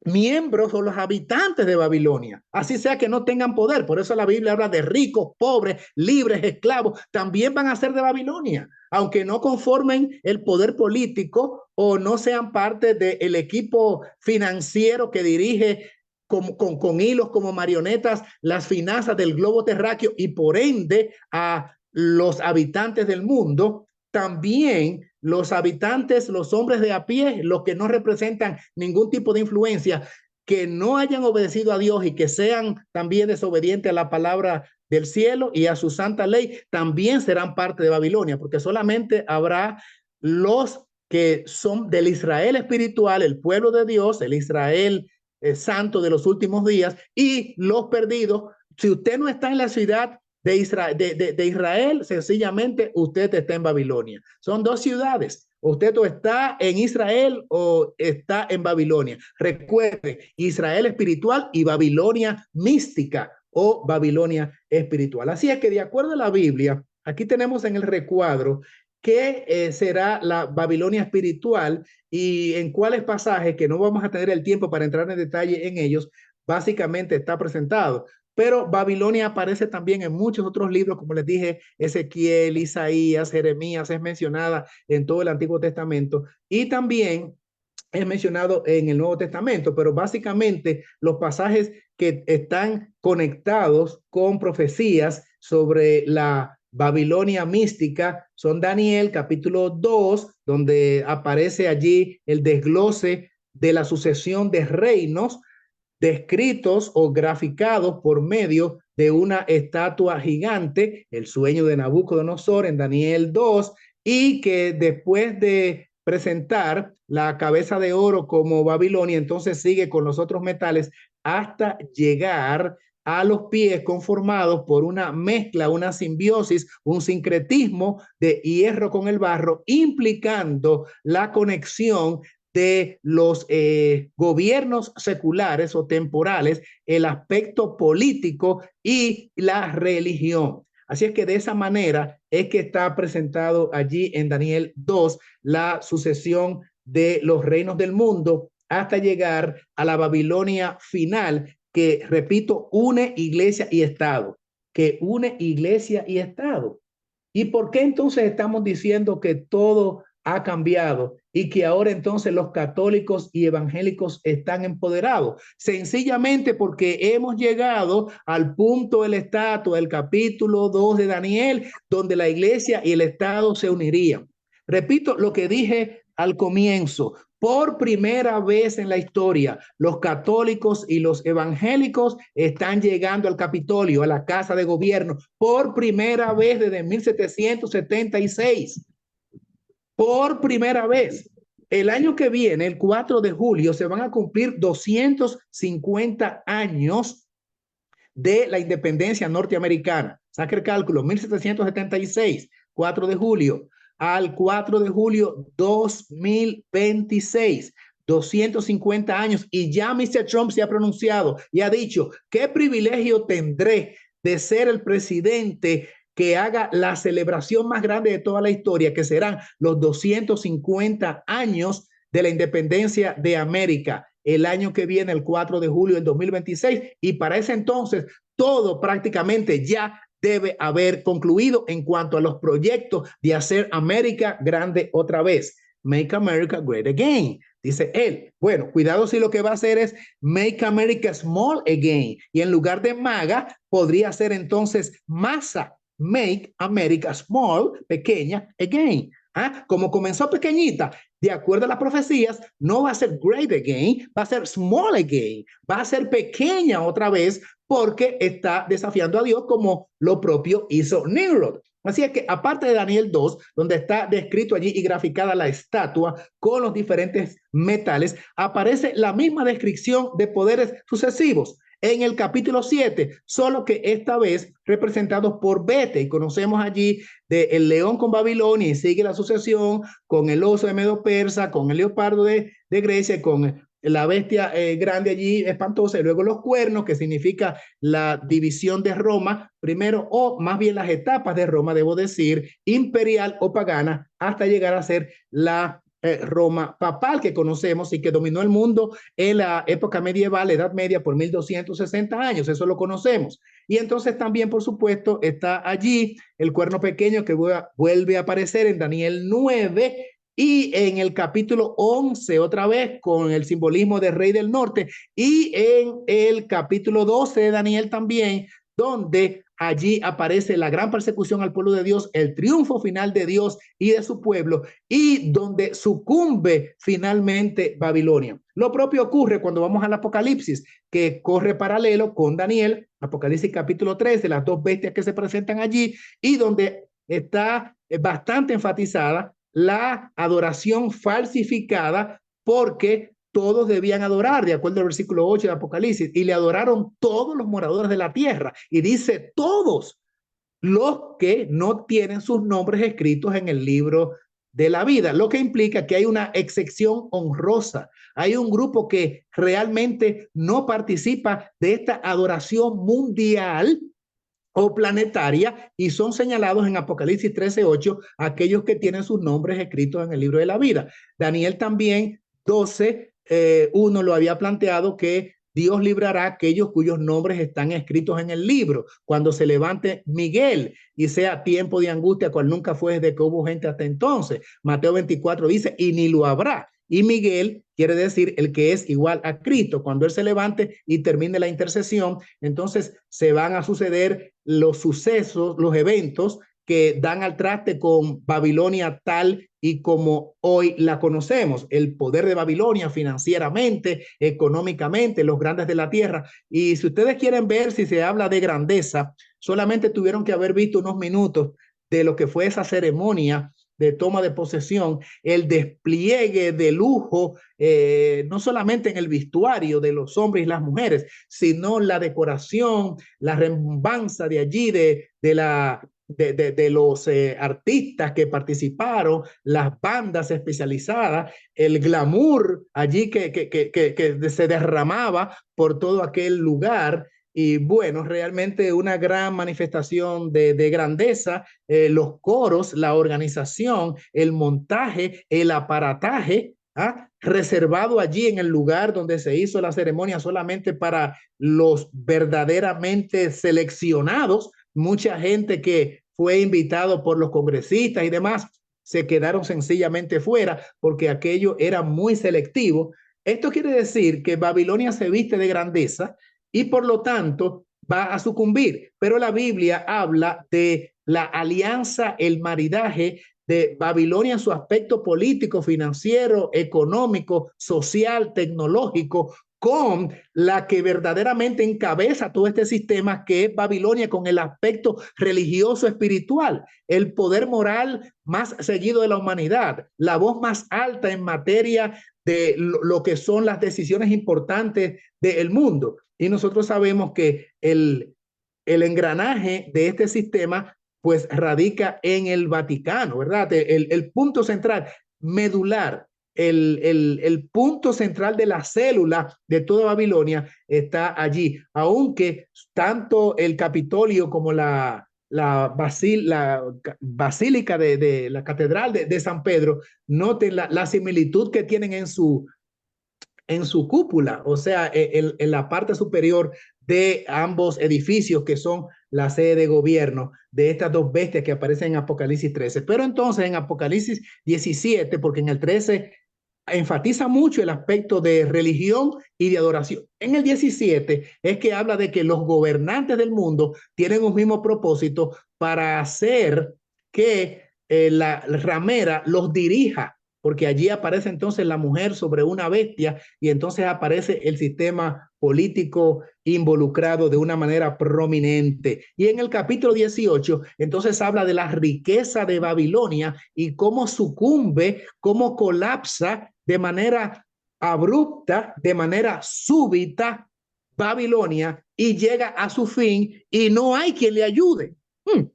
miembros o los habitantes de Babilonia, así sea que no tengan poder. Por eso la Biblia habla de ricos, pobres, libres, esclavos, también van a ser de Babilonia, aunque no conformen el poder político o no sean parte del equipo financiero que dirige con hilos como marionetas las finanzas del globo terráqueo y por ende a los habitantes del mundo. También los habitantes, los hombres de a pie, los que no representan ningún tipo de influencia, que no hayan obedecido a Dios y que sean también desobedientes a la palabra del cielo y a su santa ley, también serán parte de Babilonia, porque solamente habrá los que son del Israel espiritual, el pueblo de Dios, el Israel santo de los últimos días, y los perdidos. Si usted no está en la ciudad de Israel, sencillamente usted está en Babilonia. Son dos ciudades. Usted o está en Israel o está en Babilonia. Recuerde, Israel espiritual y Babilonia mística o Babilonia espiritual. Así es que de acuerdo a la Biblia, aquí tenemos en el recuadro qué será la Babilonia espiritual y en cuáles pasajes, que no vamos a tener el tiempo para entrar en detalle en ellos, básicamente está presentado. Pero Babilonia aparece también en muchos otros libros, como les dije, Ezequiel, Isaías, Jeremías, es mencionada en todo el Antiguo Testamento y también es mencionado en el Nuevo Testamento, pero básicamente los pasajes que están conectados con profecías sobre la Babilonia mística son Daniel capítulo 2, donde aparece allí el desglose de la sucesión de reinos descritos o graficados por medio de una estatua gigante, el sueño de Nabucodonosor en Daniel 2, y que después de presentar la cabeza de oro como Babilonia, entonces sigue con los otros metales hasta llegar a los pies conformados por una mezcla, una simbiosis, un sincretismo de hierro con el barro, implicando la conexión de los gobiernos seculares o temporales, el aspecto político y la religión. Así es que de esa manera es que está presentado allí en Daniel 2 la sucesión de los reinos del mundo hasta llegar a la Babilonia final, que, repito, une iglesia y Estado, que une iglesia y Estado. ¿Y por qué entonces estamos diciendo que todo ha cambiado y que ahora entonces los católicos y evangélicos están empoderados? Sencillamente porque hemos llegado al punto del estatus del capítulo 2 de Daniel, donde la iglesia y el Estado se unirían. Repito lo que dije al comienzo. Por primera vez en la historia, los católicos y los evangélicos están llegando al Capitolio, a la Casa de Gobierno, por primera vez desde 1776. Por primera vez. El año que viene, el 4 de julio, se van a cumplir 250 años de la independencia norteamericana. Saque el cálculo, 1776, 4 de julio. Al 4 de julio 2026, 250 años, y ya Mr. Trump se ha pronunciado y ha dicho, ¿qué privilegio tendré de ser el presidente que haga la celebración más grande de toda la historia, que serán los 250 años de la independencia de América, el año que viene, el 4 de julio del 2026, y para ese entonces todo prácticamente ya debe haber concluido en cuanto a los proyectos de hacer América grande otra vez. Make America Great Again, dice él. Bueno, cuidado si lo que va a hacer es Make America Small Again. Y en lugar de MAGA, podría ser entonces MASA. Make America Small, pequeña, again. ¿Ah? Como comenzó pequeñita, de acuerdo a las profecías, no va a ser great again, va a ser small again, va a ser pequeña otra vez, porque está desafiando a Dios como lo propio hizo Nimrod. Así es que aparte de Daniel 2, donde está descrito allí y graficada la estatua con los diferentes metales, aparece la misma descripción de poderes sucesivos en el capítulo 7, solo que esta vez representados por Bete, y conocemos allí del león con Babilonia, y sigue la sucesión con el oso de Medo Persa, con el leopardo de Grecia, con la bestia grande allí, espantosa, y luego los cuernos, que significa la división de Roma, primero, o más bien las etapas de Roma, debo decir, imperial o pagana, hasta llegar a ser la Roma papal que conocemos y que dominó el mundo en la época medieval, Edad Media, por 1260 años, eso lo conocemos. Y entonces también, por supuesto, está allí el cuerno pequeño que vuelve a aparecer en Daniel 9, y en el capítulo 11, otra vez, con el simbolismo del rey del norte, y en el capítulo 12 de Daniel también, donde allí aparece la gran persecución al pueblo de Dios, el triunfo final de Dios y de su pueblo, y donde sucumbe finalmente Babilonia. Lo propio ocurre cuando vamos al Apocalipsis, que corre paralelo con Daniel, Apocalipsis capítulo 13, las dos bestias que se presentan allí, y donde está bastante enfatizada la adoración falsificada, porque todos debían adorar, de acuerdo al versículo 8 de Apocalipsis, y le adoraron todos los moradores de la tierra. Y dice todos los que no tienen sus nombres escritos en el libro de la vida, lo que implica que hay una excepción honrosa. Hay un grupo que realmente no participa de esta adoración mundial o planetaria, y son señalados en Apocalipsis 13:8 aquellos que tienen sus nombres escritos en el libro de la vida. Daniel también 12:1 lo había planteado, que Dios librará a aquellos cuyos nombres están escritos en el libro cuando se levante Miguel y sea tiempo de angustia cual nunca fue desde que hubo gente hasta entonces. Mateo 24 dice, y ni lo habrá. Y Miguel quiere decir el que es igual a Cristo. Cuando él se levante y termine la intercesión, entonces se van a suceder los sucesos, los eventos que dan al traste con Babilonia tal y como hoy la conocemos, el poder de Babilonia financieramente, económicamente, los grandes de la tierra. Y si ustedes quieren ver si se habla de grandeza, solamente tuvieron que haber visto unos minutos de lo que fue esa ceremonia de toma de posesión, el despliegue de lujo, no solamente en el vestuario de los hombres y las mujeres, sino la decoración, la rembanza de allí, de los artistas que participaron, las bandas especializadas, el glamour allí que se derramaba por todo aquel lugar. Y bueno, realmente una gran manifestación de grandeza, los coros, la organización, el montaje, el aparataje, reservado allí en el lugar donde se hizo la ceremonia solamente para los verdaderamente seleccionados. Mucha gente que fue invitado por los congresistas y demás se quedaron sencillamente fuera porque aquello era muy selectivo. Esto quiere decir que Babilonia se viste de grandeza y por lo tanto va a sucumbir. Pero la Biblia habla de la alianza, el maridaje de Babilonia en su aspecto político, financiero, económico, social, tecnológico, con la que verdaderamente encabeza todo este sistema, que es Babilonia, con el aspecto religioso espiritual, el poder moral más seguido de la humanidad, la voz más alta en materia de lo que son las decisiones importantes del mundo. Y nosotros sabemos que el engranaje de este sistema pues radica en el Vaticano, ¿verdad? El punto central, medular, el punto central de la célula de toda Babilonia está allí, aunque tanto el Capitolio como la basílica de la catedral de San Pedro, noten la similitud que tienen en su cúpula, o sea, en la parte superior de ambos edificios que son la sede de gobierno de estas dos bestias que aparecen en Apocalipsis 13. Pero entonces en Apocalipsis 17, porque en el 13 enfatiza mucho el aspecto de religión y de adoración. En el 17 es que habla de que los gobernantes del mundo tienen un mismo propósito para hacer que la ramera los dirija, porque allí aparece entonces la mujer sobre una bestia y entonces aparece el sistema político involucrado de una manera prominente. Y en el capítulo 18, entonces habla de la riqueza de Babilonia y cómo sucumbe, cómo colapsa de manera abrupta, de manera súbita, Babilonia, y llega a su fin y no hay quien le ayude.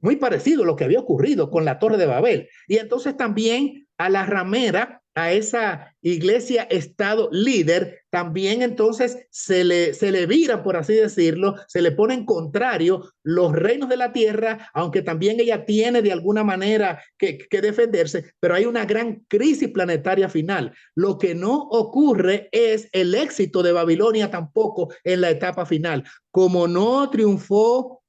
Muy parecido a lo que había ocurrido con la Torre de Babel. Y entonces también a la ramera, a esa iglesia estado líder, también entonces se le vira, por así decirlo, se le pone en contrario los reinos de la tierra, aunque también ella tiene de alguna manera que defenderse, pero hay una gran crisis planetaria final. Lo que no ocurre es el éxito de Babilonia tampoco en la etapa final. Como no triunfó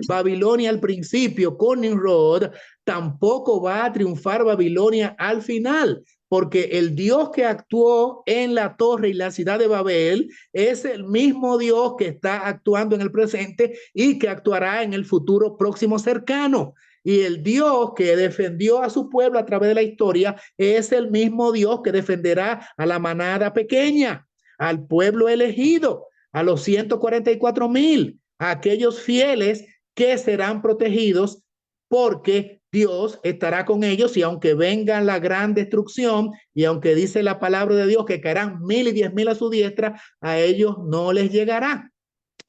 Babilonia al principio con Nimrod, tampoco va a triunfar Babilonia al final, porque el Dios que actuó en la torre y la ciudad de Babel es el mismo Dios que está actuando en el presente y que actuará en el futuro próximo cercano. Y el Dios que defendió a su pueblo a través de la historia es el mismo Dios que defenderá a la manada pequeña, al pueblo elegido, a los 144,000, a aquellos fieles que serán protegidos porque Dios estará con ellos, y aunque venga la gran destrucción y aunque dice la palabra de Dios que caerán 1,000 y 10,000 a su diestra, a ellos no les llegará.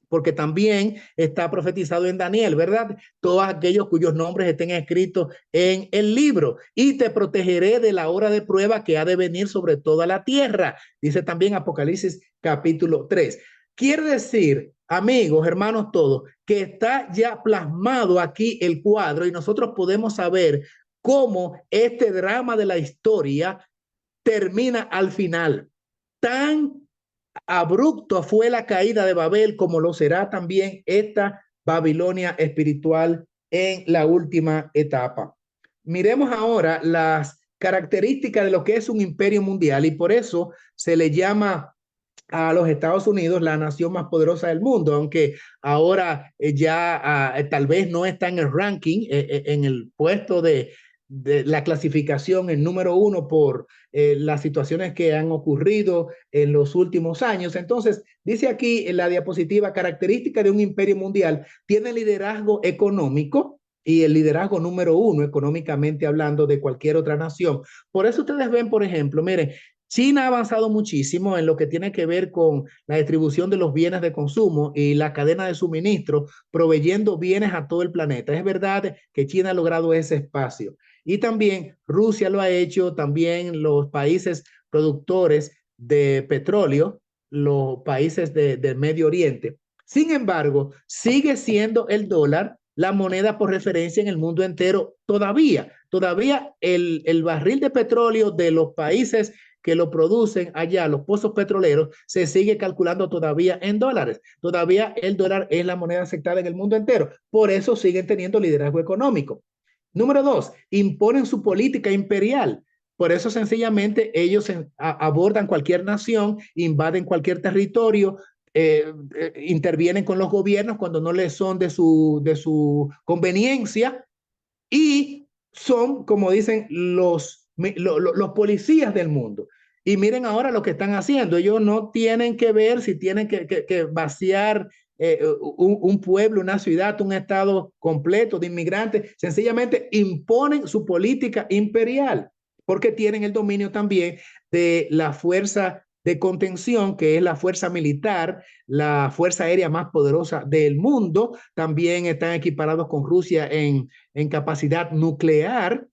Porque también está profetizado en Daniel, ¿verdad? Todos aquellos cuyos nombres estén escritos en el libro. Y te protegeré de la hora de prueba que ha de venir sobre toda la tierra. Dice también Apocalipsis capítulo 3. Quiere decir, amigos, hermanos todos, que está ya plasmado aquí el cuadro y nosotros podemos saber cómo este drama de la historia termina al final. Tan abrupto fue la caída de Babel como lo será también esta Babilonia espiritual en la última etapa. Miremos ahora las características de lo que es un imperio mundial, y por eso se le llama a los Estados Unidos la nación más poderosa del mundo, aunque ahora ya tal vez no está en el ranking, en el puesto de la clasificación en número 1 por las situaciones que han ocurrido en los últimos años. Entonces, dice aquí en la diapositiva, característica de un imperio mundial: tiene liderazgo económico, y el liderazgo número uno, económicamente hablando, de cualquier otra nación. Por eso ustedes ven, por ejemplo, miren, China ha avanzado muchísimo en lo que tiene que ver con la distribución de los bienes de consumo y la cadena de suministro, proveyendo bienes a todo el planeta. Es verdad que China ha logrado ese espacio. Y también Rusia lo ha hecho, también los países productores de petróleo, los países del Medio Oriente. Sin embargo, sigue siendo el dólar la moneda por referencia en el mundo entero todavía. Todavía el barril de petróleo de los países que lo producen allá, los pozos petroleros, se sigue calculando todavía en dólares. Todavía el dólar es la moneda aceptada en el mundo entero. Por eso siguen teniendo liderazgo económico. Número dos, imponen su política imperial. Por eso sencillamente ellos abordan cualquier nación, invaden cualquier territorio, intervienen con los gobiernos cuando no les son de su conveniencia y son, como dicen, los policías del mundo. Y miren ahora lo que están haciendo. Ellos no tienen que ver si tienen que vaciar un pueblo, una ciudad, un estado completo de inmigrantes. Sencillamente imponen su política imperial porque tienen el dominio también de la fuerza de contención, que es la fuerza militar, la fuerza aérea más poderosa del mundo. También están equiparados con Rusia en capacidad nuclear.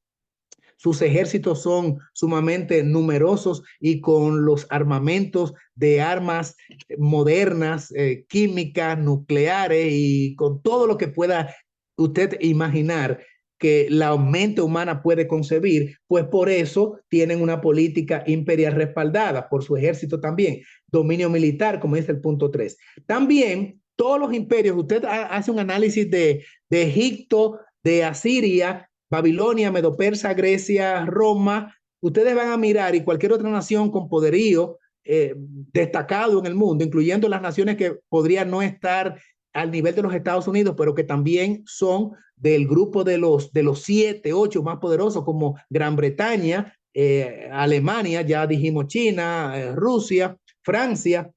Sus ejércitos son sumamente numerosos y con los armamentos de armas modernas, químicas, nucleares y con todo lo que pueda usted imaginar que la mente humana puede concebir, pues por eso tienen una política imperial respaldada por su ejército también, dominio militar, como dice el punto 3. También todos los imperios, usted hace un análisis de Egipto, de Asiria, Babilonia, Medo-Persa, Grecia, Roma, ustedes van a mirar y cualquier otra nación con poderío destacado en el mundo, incluyendo las naciones que podrían no estar al nivel de los Estados Unidos, pero que también son del grupo de los 7, 8 más poderosos, como Gran Bretaña, Alemania, ya dijimos China, Rusia, Francia,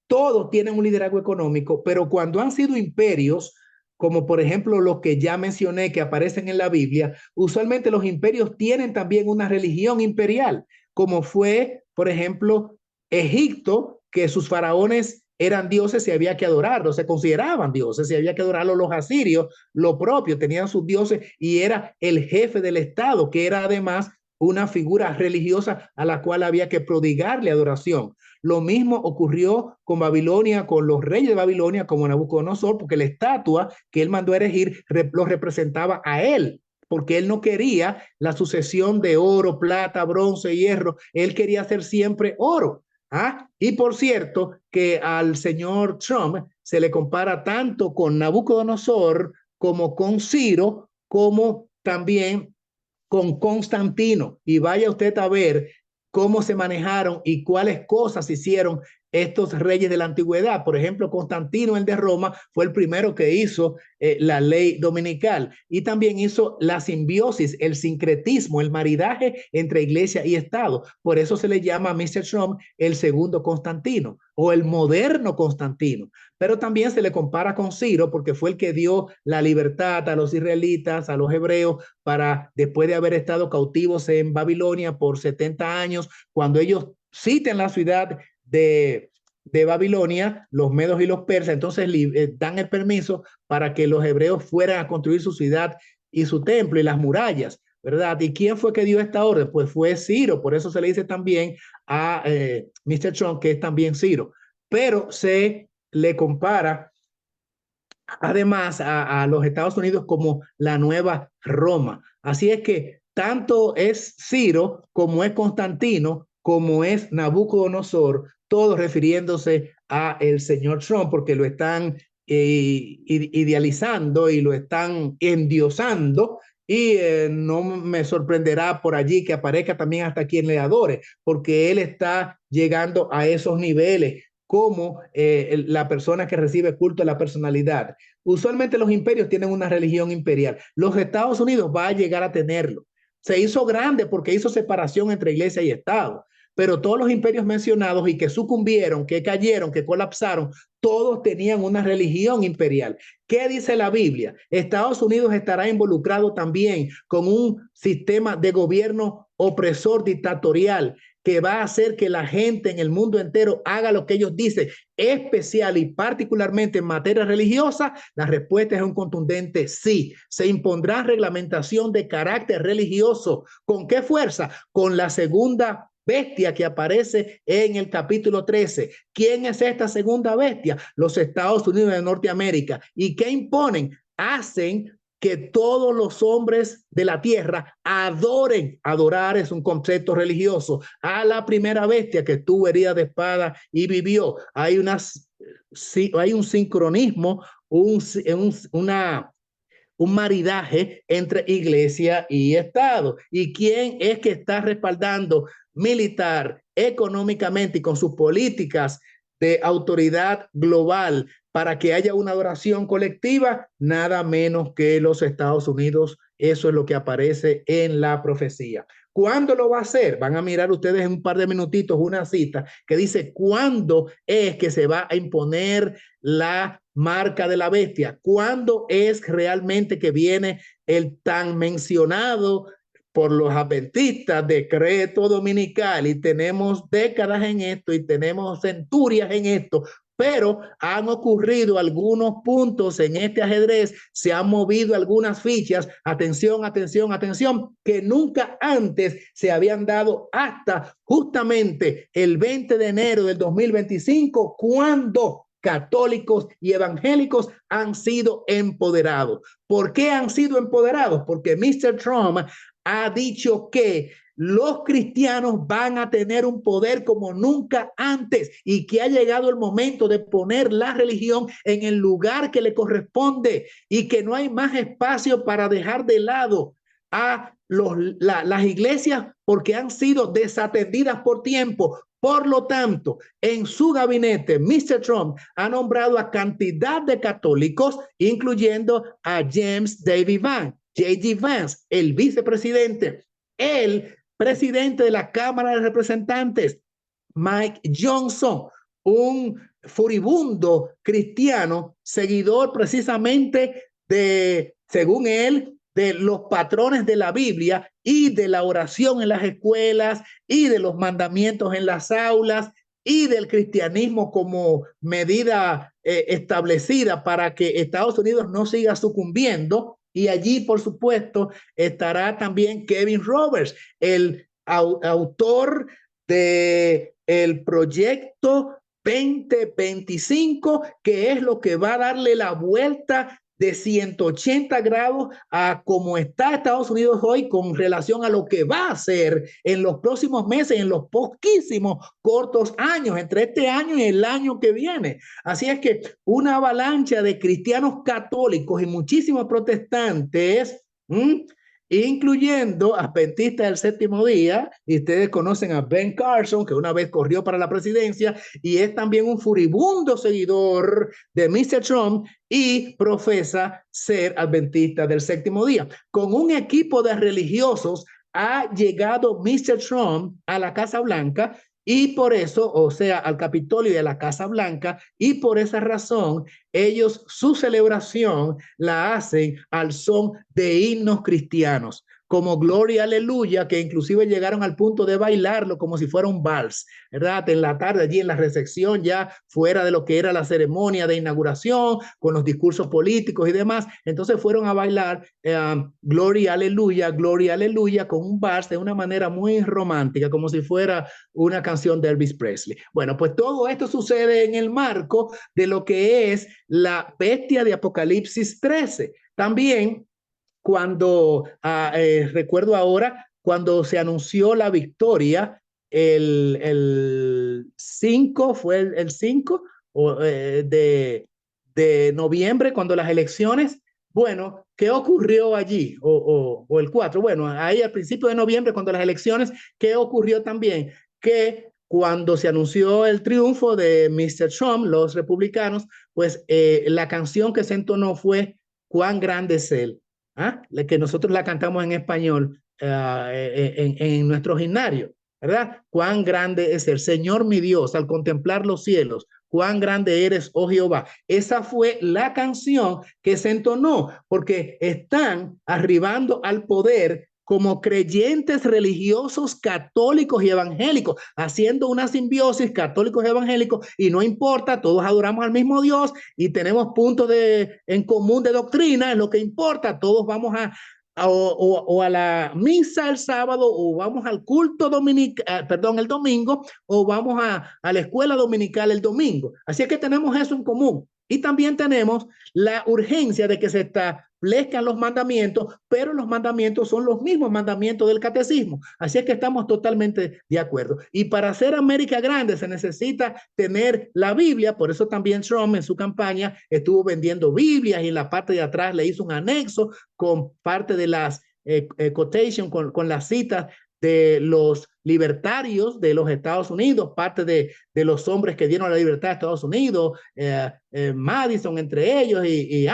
todos tienen un liderazgo económico, pero cuando han sido imperios, como por ejemplo los que ya mencioné que aparecen en la Biblia, usualmente los imperios tienen también una religión imperial, como fue, por ejemplo, Egipto, que sus faraones eran dioses y había que adorarlos, se consideraban dioses y había que adorarlos. Los asirios, lo propio, tenían sus dioses y era el jefe del Estado, que era además una figura religiosa a la cual había que prodigarle adoración. Lo mismo ocurrió con Babilonia, con los reyes de Babilonia, como Nabucodonosor, porque la estatua que él mandó a erigir lo representaba a él, porque él no quería la sucesión de oro, plata, bronce, hierro, él quería hacer siempre oro. ¿Ah? Y por cierto, que al señor Trump se le compara tanto con Nabucodonosor como con Ciro, como también con Constantino. Y vaya usted a ver cómo se manejaron y cuáles cosas hicieron estos reyes de la antigüedad. Por ejemplo, Constantino, el de Roma, fue el primero que hizo la ley dominical y también hizo la simbiosis, el sincretismo, el maridaje entre iglesia y Estado. Por eso se le llama a Mr. Trump el segundo Constantino o el moderno Constantino. Pero también se le compara con Ciro porque fue el que dio la libertad a los israelitas, a los hebreos, para después de haber estado cautivos en Babilonia por 70 años, cuando ellos citan la ciudad de Babilonia, los medos y los persas, entonces dan el permiso para que los hebreos fueran a construir su ciudad y su templo y las murallas, ¿verdad? ¿Y quién fue que dio esta orden? Pues fue Ciro, por eso se le dice también a Mr. Trump que es también Ciro, pero se le compara además a los Estados Unidos como la nueva Roma. Así es que tanto es Ciro como es Constantino, como es Nabucodonosor, todos refiriéndose a el señor Trump porque lo están idealizando y lo están endiosando. Y no me sorprenderá por allí que aparezca también hasta quien le adore, porque él está llegando a esos niveles como la persona que recibe culto a la personalidad. Usualmente los imperios tienen una religión imperial. Los Estados Unidos va a llegar a tenerlo. Se hizo grande porque hizo separación entre iglesia y Estado. pero todos los imperios mencionados y que sucumbieron, que cayeron, que colapsaron, todos tenían una religión imperial. ¿Qué dice la Biblia? Estados Unidos estará involucrado también con un sistema de gobierno opresor dictatorial que va a hacer que la gente en el mundo entero haga lo que ellos dicen, especial y particularmente en materia religiosa. La respuesta es un contundente sí. Se impondrá reglamentación de carácter religioso. ¿Con qué fuerza? Con la segunda bestia que aparece en el capítulo 13. ¿Quién es esta segunda bestia? Los Estados Unidos de Norteamérica. ¿Y qué imponen? Hacen que todos los hombres de la tierra adoren. Adorar es un concepto religioso. A la primera bestia que tuvo herida de espada y vivió. Hay un sincronismo, un maridaje entre iglesia y Estado. ¿Y quién es que está respaldando militar, económicamente y con sus políticas de autoridad global para que haya una adoración colectiva? Nada menos que los Estados Unidos. Eso es lo que aparece en la profecía. ¿Cuándo lo va a hacer? Van a mirar ustedes en un par de minutitos una cita que dice cuándo es que se va a imponer la marca de la bestia. ¿Cuándo es realmente que viene el tan mencionado por los adventistas decreto dominical? Y tenemos décadas en esto y tenemos centurias en esto, pero han ocurrido algunos puntos en este ajedrez, se han movido algunas fichas, atención, atención, atención, que nunca antes se habían dado hasta justamente el 20 de enero del 2025, cuando católicos y evangélicos han sido empoderados. ¿Por qué han sido empoderados? Porque Mr. Trump ha dicho que los cristianos van a tener un poder como nunca antes y que ha llegado el momento de poner la religión en el lugar que le corresponde y que no hay más espacio para dejar de lado a las iglesias porque han sido desatendidas por tiempo. Por lo tanto, en su gabinete, Mr. Trump ha nombrado a cantidad de católicos, incluyendo a James David Vance, J.D. Vance, el vicepresidente, el presidente de la Cámara de Representantes, Mike Johnson, un furibundo cristiano, seguidor precisamente de, según él, de los patrones de la Biblia y de la oración en las escuelas y de los mandamientos en las aulas y del cristianismo como medida establecida para que Estados Unidos no siga sucumbiendo. Y allí, por supuesto, estará también Kevin Roberts, el autor del proyecto 2025, que es lo que va a darle la vuelta de 180 grados a cómo está Estados Unidos hoy con relación a lo que va a hacer en los próximos meses, en los poquísimos cortos años, entre este año y el año que viene. Así es que una avalancha de cristianos católicos y muchísimos protestantes, incluyendo adventistas del séptimo día, y ustedes conocen a Ben Carson, que una vez corrió para la presidencia y es también un furibundo seguidor de Mr. Trump y profesa ser adventista del séptimo día. Con un equipo de religiosos ha llegado Mr. Trump a la Casa Blanca y por eso, o sea, al Capitolio y a la Casa Blanca, y por esa razón, ellos su celebración la hacen al son de himnos cristianos, como Gloria Aleluya, que inclusive llegaron al punto de bailarlo como si fuera un vals, ¿verdad? En la tarde, allí en la recepción, ya fuera de lo que era la ceremonia de inauguración, con los discursos políticos y demás, entonces fueron a bailar Gloria Aleluya, con un vals de una manera muy romántica, como si fuera una canción de Elvis Presley. Bueno, pues todo esto sucede en el marco de lo que es la bestia de Apocalipsis 13. También cuando, recuerdo ahora, cuando se anunció la victoria, el 5, fue el 5 de noviembre, cuando las elecciones, bueno, ¿qué ocurrió allí? O el 4, bueno, ahí al principio de noviembre, cuando las elecciones, ¿qué ocurrió también? Que cuando se anunció el triunfo de Mr. Trump, los republicanos, pues la canción que se entonó fue Cuán grande es él. Que nosotros la cantamos en español en nuestro gimnasio, ¿verdad? Cuán grande es el Señor mi Dios al contemplar los cielos. Cuán grande eres, oh Jehová. Esa fue la canción que se entonó, porque están arribando al poder como creyentes religiosos católicos y evangélicos, haciendo una simbiosis católicos y evangélicos, y no importa, todos adoramos al mismo Dios y tenemos puntos en común de doctrina, es lo que importa, todos vamos o a la misa el sábado, o vamos al culto dominical, perdón, el domingo, o vamos a la escuela dominical el domingo. Así es que tenemos eso en común. Y también tenemos la urgencia de que se establezcan los mandamientos, pero los mandamientos son los mismos mandamientos del catecismo. Así es que estamos totalmente de acuerdo. Y para hacer América grande se necesita tener la Biblia. Por eso también Trump en su campaña estuvo vendiendo Biblias y en la parte de atrás le hizo un anexo con parte de las quotation, con las citas de los libertarios de los Estados Unidos, parte de los hombres que dieron la libertad a Estados Unidos, Madison entre ellos, y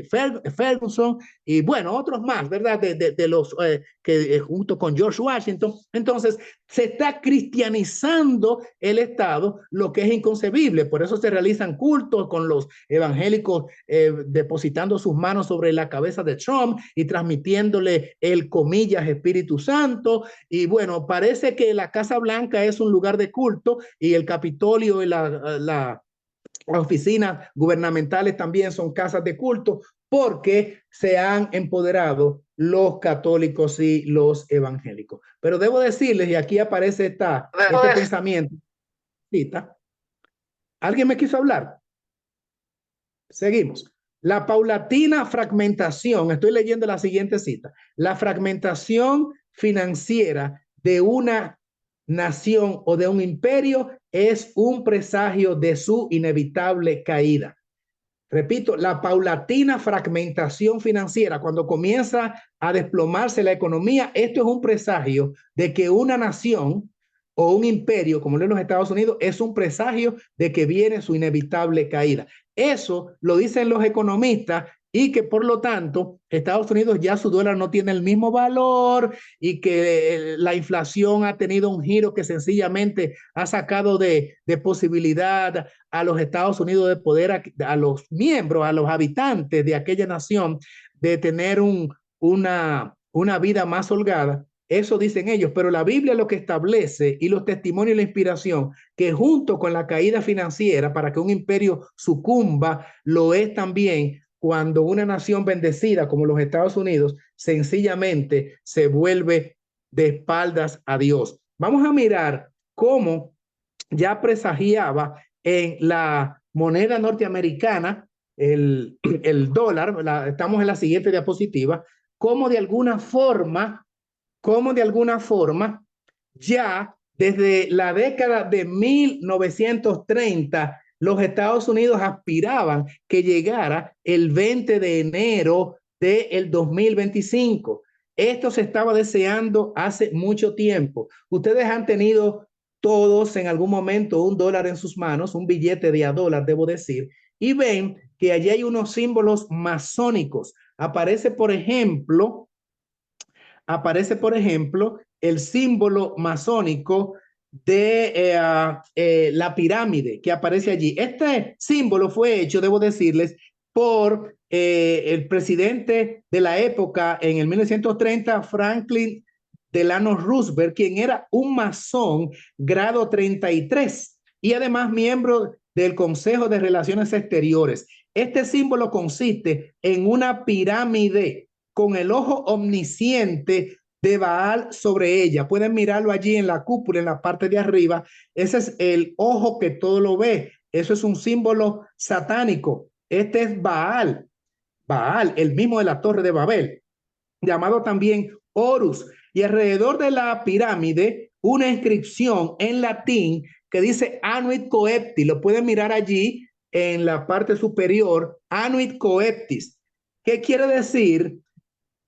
Ferguson, y bueno, otros más, ¿verdad? De los que junto con George Washington. Entonces, se está cristianizando el Estado, lo que es inconcebible. Por eso se realizan cultos con los evangélicos depositando sus manos sobre la cabeza de Trump y transmitiéndole el, comillas, Espíritu Santo. Y bueno, parece que la Casa Blanca es un lugar de culto y el Capitolio y las oficinas gubernamentales también son casas de culto, porque se han empoderado los católicos y los evangélicos. Pero debo decirles, y aquí aparece este pensamiento. ¿Alguien me quiso hablar? Seguimos. La paulatina fragmentación, estoy leyendo la siguiente cita, la fragmentación financiera de una nación o de un imperio es un presagio de su inevitable caída. Repito, la paulatina fragmentación financiera, cuando comienza a desplomarse la economía, esto es un presagio de que una nación o un imperio, como lo es los Estados Unidos, es un presagio de que viene su inevitable caída. Eso lo dicen los economistas, y que por lo tanto Estados Unidos ya su dólar no tiene el mismo valor, y que la inflación ha tenido un giro que sencillamente ha sacado de posibilidad a los Estados Unidos de poder, a los miembros, a los habitantes de aquella nación, de tener una vida más holgada. Eso dicen ellos, pero la Biblia lo que establece, y los testimonios y la inspiración, que junto con la caída financiera para que un imperio sucumba, lo es también cuando una nación bendecida como los Estados Unidos sencillamente se vuelve de espaldas a Dios. Vamos a mirar cómo ya presagiaba en la moneda norteamericana, el dólar, estamos en la siguiente diapositiva, cómo de alguna forma ya desde la década de 1930, los Estados Unidos aspiraban que llegara el 20 de enero del 2025. Esto se estaba deseando hace mucho tiempo. Ustedes han tenido todos en algún momento un dólar en sus manos, un billete de $1, debo decir, y ven que allí hay unos símbolos masónicos. Aparece, por ejemplo, el símbolo masónico de la pirámide que aparece allí. Este símbolo fue hecho, debo decirles, por el presidente de la época en el 1930, Franklin Delano Roosevelt, quien era un masón grado 33 y además miembro del Consejo de Relaciones Exteriores. Este símbolo consiste en una pirámide con el ojo omnisciente de Baal sobre ella. Pueden mirarlo allí en la cúpula, en la parte de arriba. Ese es el ojo que todo lo ve. Eso es un símbolo satánico. Este es Baal, el mismo de la Torre de Babel, llamado también Horus. Y alrededor de la pirámide, una inscripción en latín que dice Anuit Coeptis. Lo pueden mirar allí en la parte superior, Anuit Coeptis. ¿Qué quiere decir?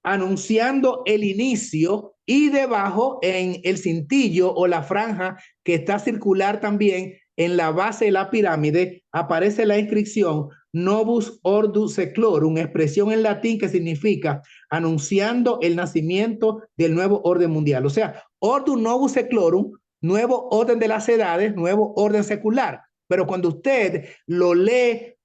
Anunciando el inicio, y debajo en el cintillo o la franja que está circular también en la base de la pirámide aparece la inscripción Novus Ordo Seclorum, expresión en latín que significa anunciando el nacimiento del nuevo orden mundial. O sea, Ordo Novus Seclorum, nuevo orden de las edades, nuevo orden secular. Pero cuando usted lo lee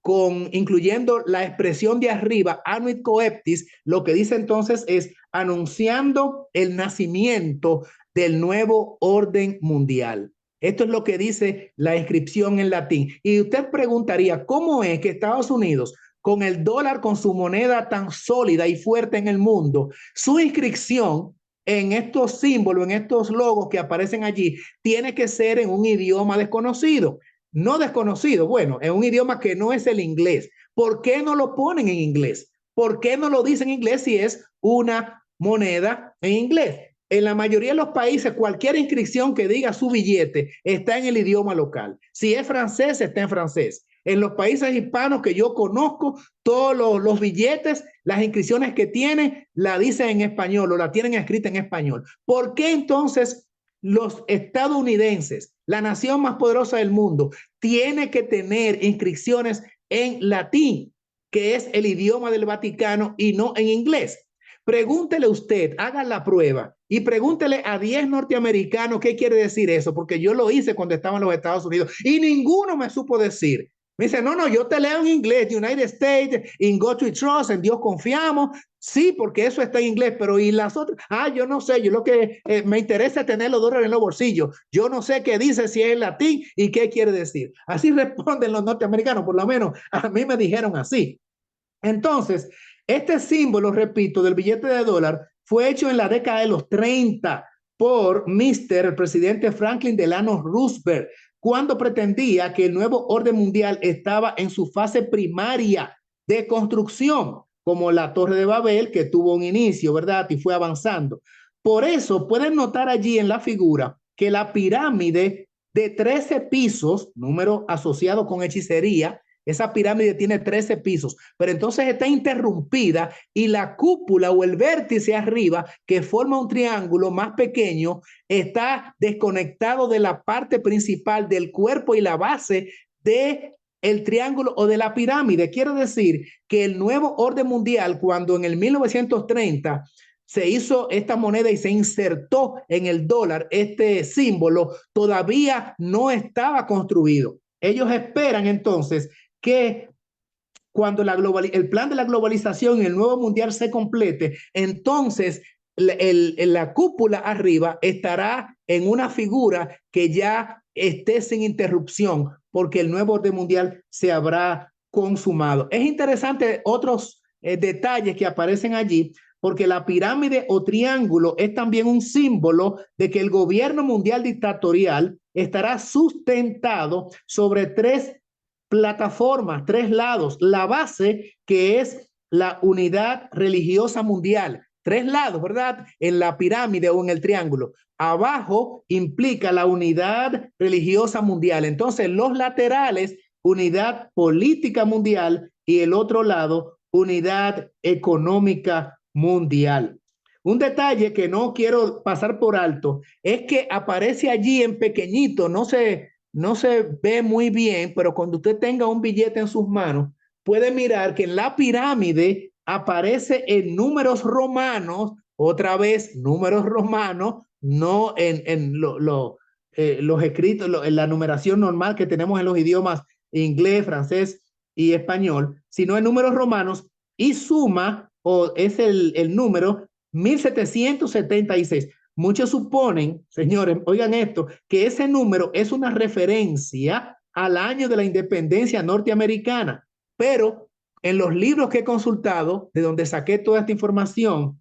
incluyendo la expresión de arriba, annuit coeptis, lo que dice entonces es anunciando el nacimiento del nuevo orden mundial. Esto es lo que dice la inscripción en latín. Y usted preguntaría, ¿cómo es que Estados Unidos, con el dólar, con su moneda tan sólida y fuerte en el mundo, su inscripción en estos símbolos, en estos logos que aparecen allí, tiene que ser en un idioma desconocido? No desconocido, bueno, en un idioma que no es el inglés. ¿Por qué no lo ponen en inglés? ¿Por qué no lo dicen en inglés si es una moneda en inglés? En la mayoría de los países, cualquier inscripción que diga su billete está en el idioma local. Si es francés, está en francés. En los países hispanos que yo conozco, todos los billetes, las inscripciones que tienen, la dicen en español o la tienen escrita en español. ¿Por qué entonces los estadounidenses, la nación más poderosa del mundo, tiene que tener inscripciones en latín, que es el idioma del Vaticano, y no en inglés? Pregúntele usted, haga la prueba y pregúntele a 10 norteamericanos qué quiere decir eso, porque yo lo hice cuando estaba en los Estados Unidos y ninguno me supo decir. Me dice, no, yo te leo en inglés, United States, in God we trust, en Dios confiamos. Sí, porque eso está en inglés, pero ¿y las otras? Yo no sé, yo lo que me interesa es tener los dólares en los bolsillos. Yo no sé qué dice, si es en latín y qué quiere decir. Así responden los norteamericanos, por lo menos a mí me dijeron así. Entonces, este símbolo, repito, del billete de dólar fue hecho en la década de los 30 por el presidente Franklin Delano Roosevelt, cuando pretendía que el nuevo orden mundial estaba en su fase primaria de construcción, como la Torre de Babel, que tuvo un inicio, ¿verdad? Y fue avanzando. Por eso pueden notar allí en la figura que la pirámide de 13 pisos, número asociado con hechicería, esa pirámide tiene 13 pisos, pero entonces está interrumpida y la cúpula o el vértice arriba, que forma un triángulo más pequeño, está desconectado de la parte principal del cuerpo y la base del triángulo o de la pirámide. Quiero decir que el nuevo orden mundial, cuando en el 1930 se hizo esta moneda y se insertó en el dólar este símbolo, todavía no estaba construido. Ellos esperan entonces que cuando el plan de la globalización y el nuevo mundial se complete, entonces la cúpula arriba estará en una figura que ya esté sin interrupción, porque el nuevo orden mundial se habrá consumado. Es interesante otros detalles que aparecen allí, porque la pirámide o triángulo es también un símbolo de que el gobierno mundial dictatorial estará sustentado sobre 3 plataformas, 3 lados. La base, que es la unidad religiosa mundial. 3 lados, ¿verdad? En la pirámide o en el triángulo. Abajo implica la unidad religiosa mundial. Entonces, los laterales, unidad política mundial, y el otro lado, unidad económica mundial. Un detalle que no quiero pasar por alto es que aparece allí en pequeñito, no se ve muy bien, pero cuando usted tenga un billete en sus manos, puede mirar que en la pirámide aparece en números romanos, otra vez números romanos, no en los escritos, en la numeración normal que tenemos en los idiomas inglés, francés y español, sino en números romanos, y suma, o es el número 1776. Muchos suponen, señores, oigan esto, que ese número es una referencia al año de la independencia norteamericana, pero en los libros que he consultado, de donde saqué toda esta información,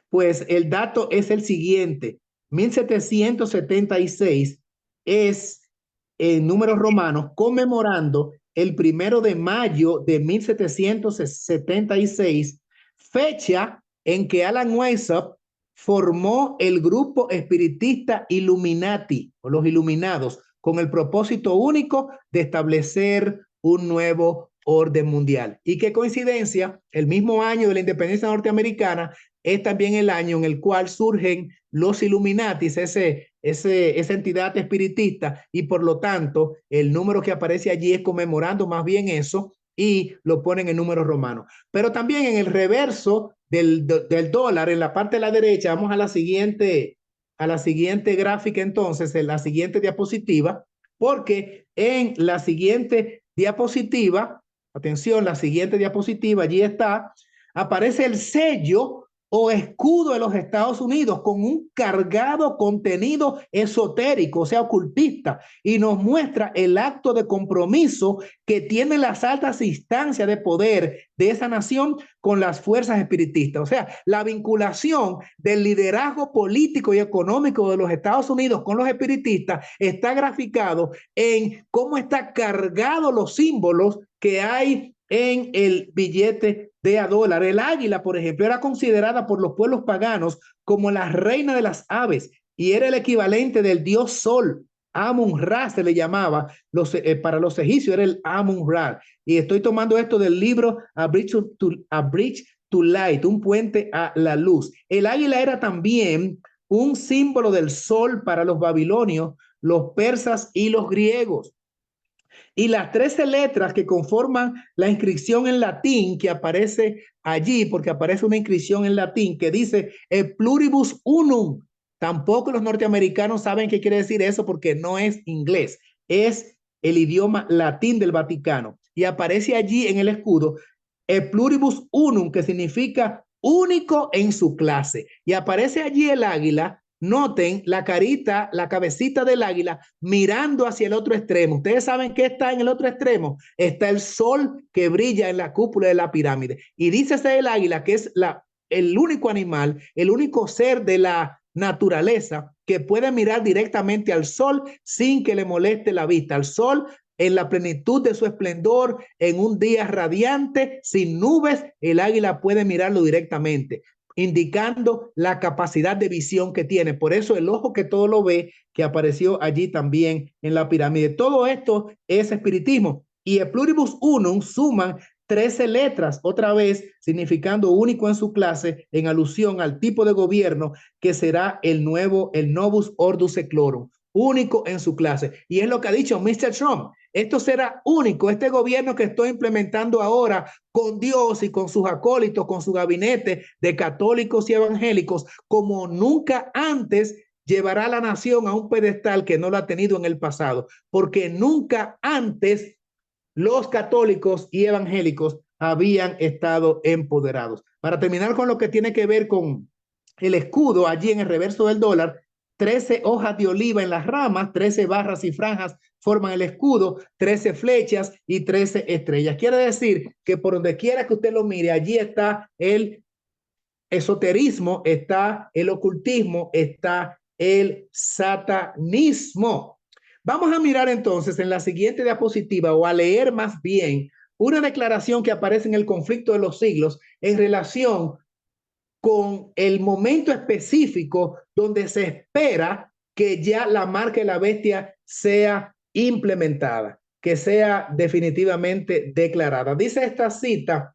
pues el dato es el siguiente: 1776 es en números romanos, conmemorando el 1 de mayo de 1776, fecha en que Alan Weishaupt formó el grupo espiritista Illuminati, o los Iluminados, con el propósito único de establecer un nuevo orden mundial. Y qué coincidencia, el mismo año de la independencia norteamericana es también el año en el cual surgen los Illuminatis, esa entidad espiritista, y por lo tanto el número que aparece allí es conmemorando más bien eso, y lo ponen en números romanos. Pero también en el reverso del dólar, en la parte de la derecha, vamos a la siguiente a la siguiente gráfica entonces, en la siguiente diapositiva, porque en la siguiente diapositiva, atención, la siguiente diapositiva, allí está, aparece el sello o escudo de los Estados Unidos con un cargado contenido esotérico, o sea, ocultista, y nos muestra el acto de compromiso que tienen las altas instancias de poder de esa nación con las fuerzas espiritistas. O sea, la vinculación del liderazgo político y económico de los Estados Unidos con los espiritistas está graficado en cómo está cargado los símbolos que hay en el billete de a dólar. El águila, por ejemplo, era considerada por los pueblos paganos como la reina de las aves y era el equivalente del dios sol. Amun-Ra se le llamaba, para los egipcios era el Amun-Ra. Y estoy tomando esto del libro A Bridge to Light, un puente a la luz. El águila era también un símbolo del sol para los babilonios, los persas y los griegos. Y las 13 letras que conforman la inscripción en latín que aparece allí, porque aparece una inscripción en latín que dice pluribus unum. Tampoco los norteamericanos saben qué quiere decir eso porque no es inglés, es el idioma latín del Vaticano. Y aparece allí en el escudo pluribus unum, que significa único en su clase. Y aparece allí el águila. Noten la carita, la cabecita del águila mirando hacia el otro extremo. ¿Ustedes saben qué está en el otro extremo? Está el sol que brilla en la cúpula de la pirámide. Y dícese el águila que es el único animal, el único ser de la naturaleza que puede mirar directamente al sol sin que le moleste la vista. Al sol en la plenitud de su esplendor, en un día radiante, sin nubes, el águila puede mirarlo directamente, indicando la capacidad de visión que tiene. Por eso el ojo que todo lo ve, que apareció allí también en la pirámide. Todo esto es espiritismo. Y el pluribus unum suman 13 letras, otra vez significando único en su clase, en alusión al tipo de gobierno que será el Novus Ordo Seclorum, único en su clase. Y es lo que ha dicho Mr. Trump. Esto será único, este gobierno que estoy implementando ahora con Dios y con sus acólitos, con su gabinete de católicos y evangélicos, como nunca antes llevará a la nación a un pedestal que no lo ha tenido en el pasado, porque nunca antes los católicos y evangélicos habían estado empoderados. Para terminar con lo que tiene que ver con el escudo, allí en el reverso del dólar, 13 hojas de oliva en las ramas, 13 barras y franjas forman el escudo, 13 flechas y 13 estrellas. Quiere decir que por donde quiera que usted lo mire, allí está el esoterismo, está el ocultismo, está el satanismo. Vamos a mirar entonces en la siguiente diapositiva, o a leer más bien, una declaración que aparece en el Conflicto de los Siglos en relación con el momento específico donde se espera que ya la marca de la bestia sea implementada, que sea definitivamente declarada. Dice esta cita: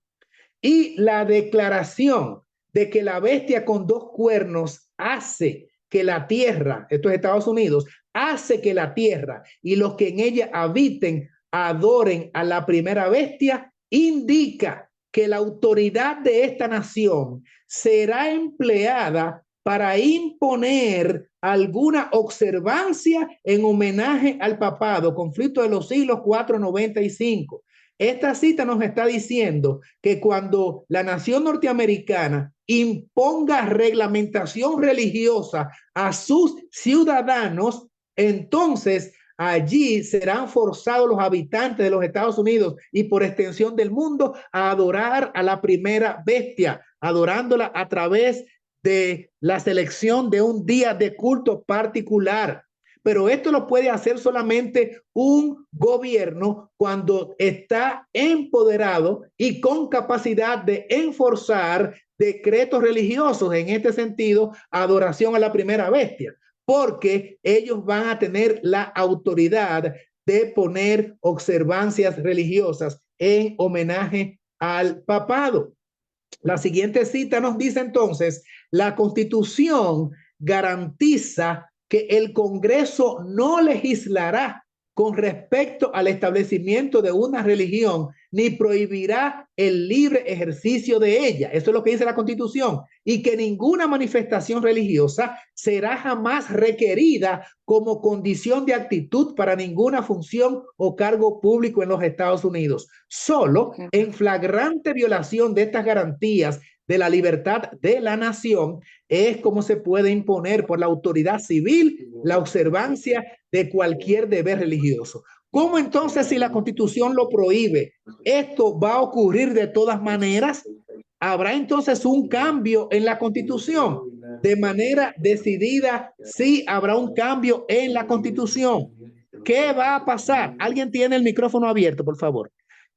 y la declaración de que la bestia con 2 cuernos hace que la tierra, esto es Estados Unidos, hace que la tierra y los que en ella habiten adoren a la primera bestia, indica que la autoridad de esta nación será empleada para imponer alguna observancia en homenaje al papado. Conflicto de los Siglos 495. Esta cita nos está diciendo que cuando la nación norteamericana imponga reglamentación religiosa a sus ciudadanos, entonces allí serán forzados los habitantes de los Estados Unidos y por extensión del mundo a adorar a la primera bestia, adorándola a través de la selección de un día de culto particular. Pero esto lo puede hacer solamente un gobierno cuando está empoderado y con capacidad de enforzar decretos religiosos, en este sentido, adoración a la primera bestia, porque ellos van a tener la autoridad de poner observancias religiosas en homenaje al papado. La siguiente cita nos dice entonces: la Constitución garantiza que el Congreso no legislará con respecto al establecimiento de una religión, ni prohibirá el libre ejercicio de ella. Eso es lo que dice la Constitución. Y que ninguna manifestación religiosa será jamás requerida como condición de actitud para ninguna función o cargo público en los Estados Unidos. Solo en flagrante violación de estas garantías de la libertad de la nación es como se puede imponer por la autoridad civil la observancia de cualquier deber religioso. ¿Cómo entonces, si la Constitución lo prohíbe, esto va a ocurrir de todas maneras? ¿Habrá entonces un cambio en la Constitución? De manera decidida, sí habrá un cambio en la Constitución. ¿Qué va a pasar? ¿Alguien tiene el micrófono abierto, por favor?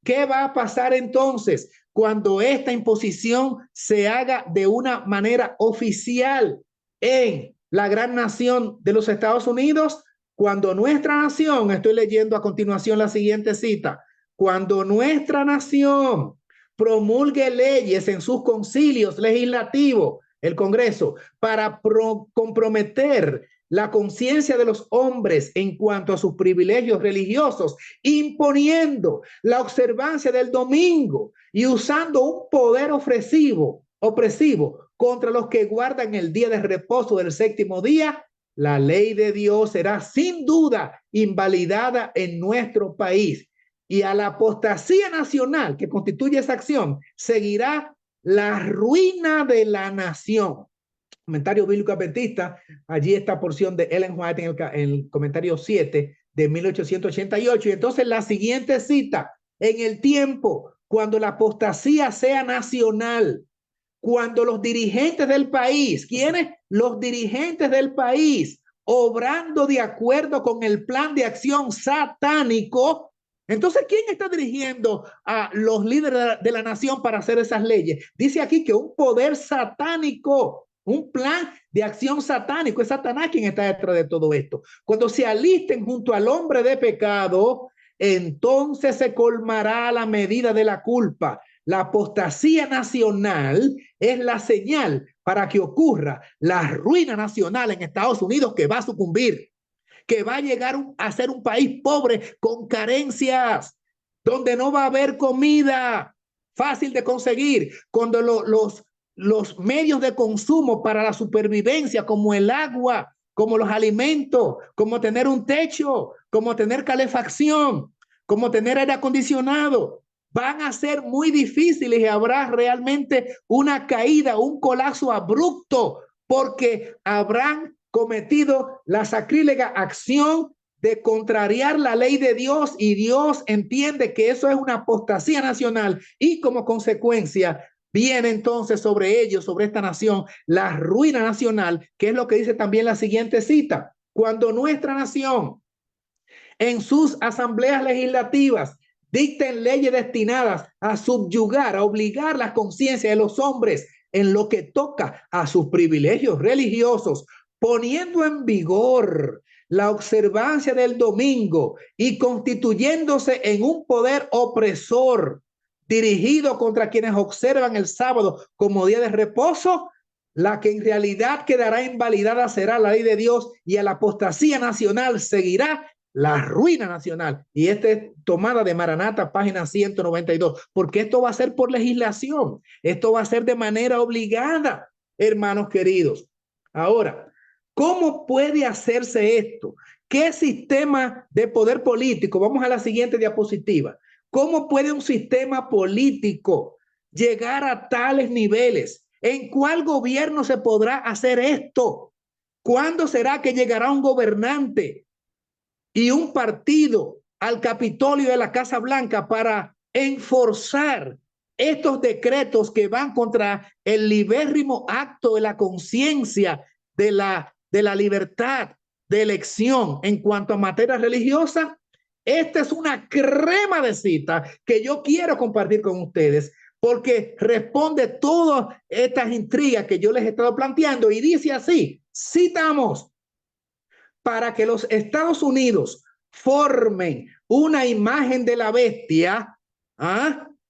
¿Qué va a pasar entonces cuando esta imposición se haga de una manera oficial en la gran nación de los Estados Unidos? Cuando nuestra nación, estoy leyendo a continuación la siguiente cita, cuando nuestra nación promulgue leyes en sus concilios legislativos, el Congreso, para comprometer la conciencia de los hombres en cuanto a sus privilegios religiosos, imponiendo la observancia del domingo y usando un poder opresivo contra los que guardan el día de reposo del séptimo día, la ley de Dios será sin duda invalidada en nuestro país. Y a la apostasía nacional que constituye esa acción seguirá la ruina de la nación. Comentario bíblico adventista, allí esta porción de Ellen White en el comentario 7 de 1888. Y entonces la siguiente cita, en el tiempo cuando la apostasía sea nacional, cuando los dirigentes del país, ¿quiénes? Los dirigentes del país, obrando de acuerdo con el plan de acción satánico. Entonces, ¿quién está dirigiendo a los líderes de la nación para hacer esas leyes? Dice aquí que un poder satánico, un plan de acción satánico, es Satanás quien está detrás de todo esto. Cuando se alisten junto al hombre de pecado, entonces se colmará la medida de la culpa. La apostasía nacional es la señal para que ocurra la ruina nacional en Estados Unidos, que va a sucumbir, que va a llegar a ser un país pobre con carencias, donde no va a haber comida fácil de conseguir, cuando los medios de consumo para la supervivencia, como el agua, como los alimentos, como tener un techo, como tener calefacción, como tener aire acondicionado, van a ser muy difíciles y habrá realmente una caída, un colapso abrupto, porque habrán cometido la sacrílega acción de contrariar la ley de Dios, y Dios entiende que eso es una apostasía nacional, y como consecuencia viene entonces sobre ellos, sobre esta nación, la ruina nacional, que es lo que dice también la siguiente cita. Cuando nuestra nación en sus asambleas legislativas dicten leyes destinadas a subyugar, a obligar la conciencia de los hombres en lo que toca a sus privilegios religiosos, poniendo en vigor la observancia del domingo y constituyéndose en un poder opresor dirigido contra quienes observan el sábado como día de reposo, la que en realidad quedará invalidada será la ley de Dios, y a la apostasía nacional seguirá la ruina nacional. Y esta es tomada de Maranata, página 192, porque esto va a ser por legislación, esto va a ser de manera obligada, hermanos queridos. Ahora, ¿cómo puede hacerse esto? ¿Qué sistema de poder político? Vamos a la siguiente diapositiva. ¿Cómo puede un sistema político llegar a tales niveles? ¿En cuál gobierno se podrá hacer esto? ¿Cuándo será que llegará un gobernante y un partido al Capitolio de la Casa Blanca para enforzar estos decretos que van contra el libérrimo acto de la conciencia de la libertad de elección en cuanto a materia religiosa? Esta es una crema de cita que yo quiero compartir con ustedes, porque responde todas estas intrigas que yo les he estado planteando, y dice así, citamos: para que los Estados Unidos formen una imagen de la bestia,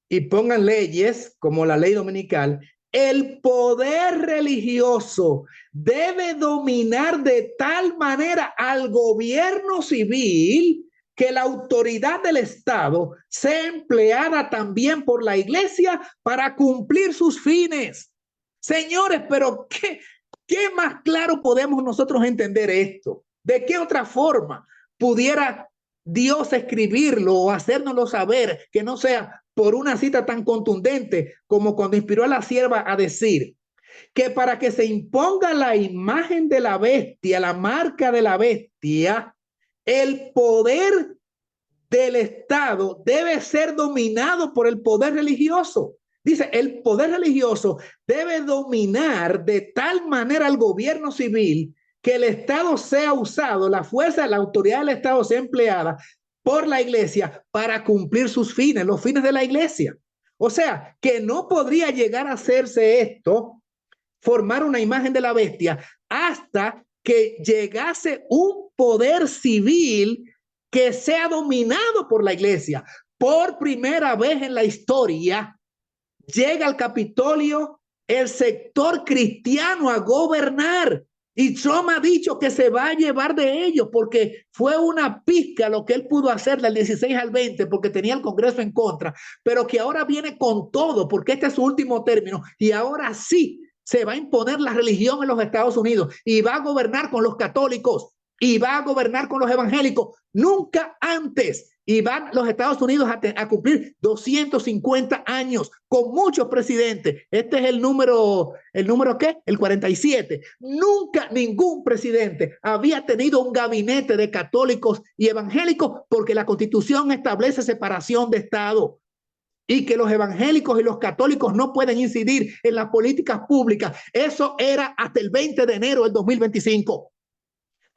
y pongan leyes como la ley dominical, el poder religioso debe dominar de tal manera al gobierno civil que la autoridad del Estado sea empleada también por la iglesia para cumplir sus fines. Señores, pero ¿qué más claro podemos nosotros entender esto? ¿De qué otra forma pudiera Dios escribirlo o hacérnoslo saber que no sea por una cita tan contundente como cuando inspiró a la sierva a decir que para que se imponga la imagen de la bestia, la marca de la bestia, el poder del Estado debe ser dominado por el poder religioso? Dice, el poder religioso debe dominar de tal manera al gobierno civil que el Estado sea usado, la fuerza, la autoridad del Estado sea empleada por la iglesia para cumplir sus fines, los fines de la iglesia. O sea, que no podría llegar a hacerse esto, formar una imagen de la bestia, hasta que llegase un poder civil que sea dominado por la iglesia. Por primera vez en la historia, llega al Capitolio el sector cristiano a gobernar. Y Trump ha dicho que se va a llevar de ellos porque fue una pizca lo que él pudo hacer del 16 al 20 porque tenía el Congreso en contra, pero que ahora viene con todo porque este es su último término y ahora sí se va a imponer la religión en los Estados Unidos y va a gobernar con los católicos y va a gobernar con los evangélicos. Nunca antes. Y van los Estados Unidos a cumplir 250 años con muchos presidentes. Este es el número ¿qué? El 47. Nunca ningún presidente había tenido un gabinete de católicos y evangélicos porque la Constitución establece separación de Estado y que los evangélicos y los católicos no pueden incidir en las políticas públicas. Eso era hasta el 20 de enero del 2025.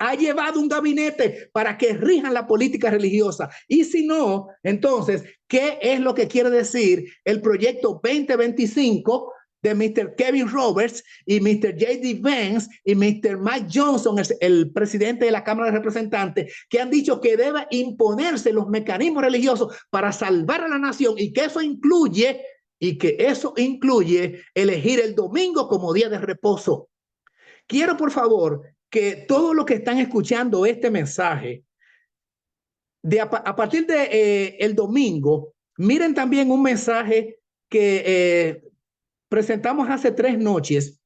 Ha llevado un gabinete para que rijan la política religiosa. Y si no, entonces, ¿qué es lo que quiere decir el proyecto 2025 de Mr. Kevin Roberts y Mr. J.D. Vance y Mr. Mike Johnson, el presidente de la Cámara de Representantes, que han dicho que debe imponerse los mecanismos religiosos para salvar a la nación y que eso incluye elegir el domingo como día de reposo? Quiero, por favor, que todos los que están escuchando este mensaje, a partir de el domingo, miren también un mensaje que presentamos hace 3 noches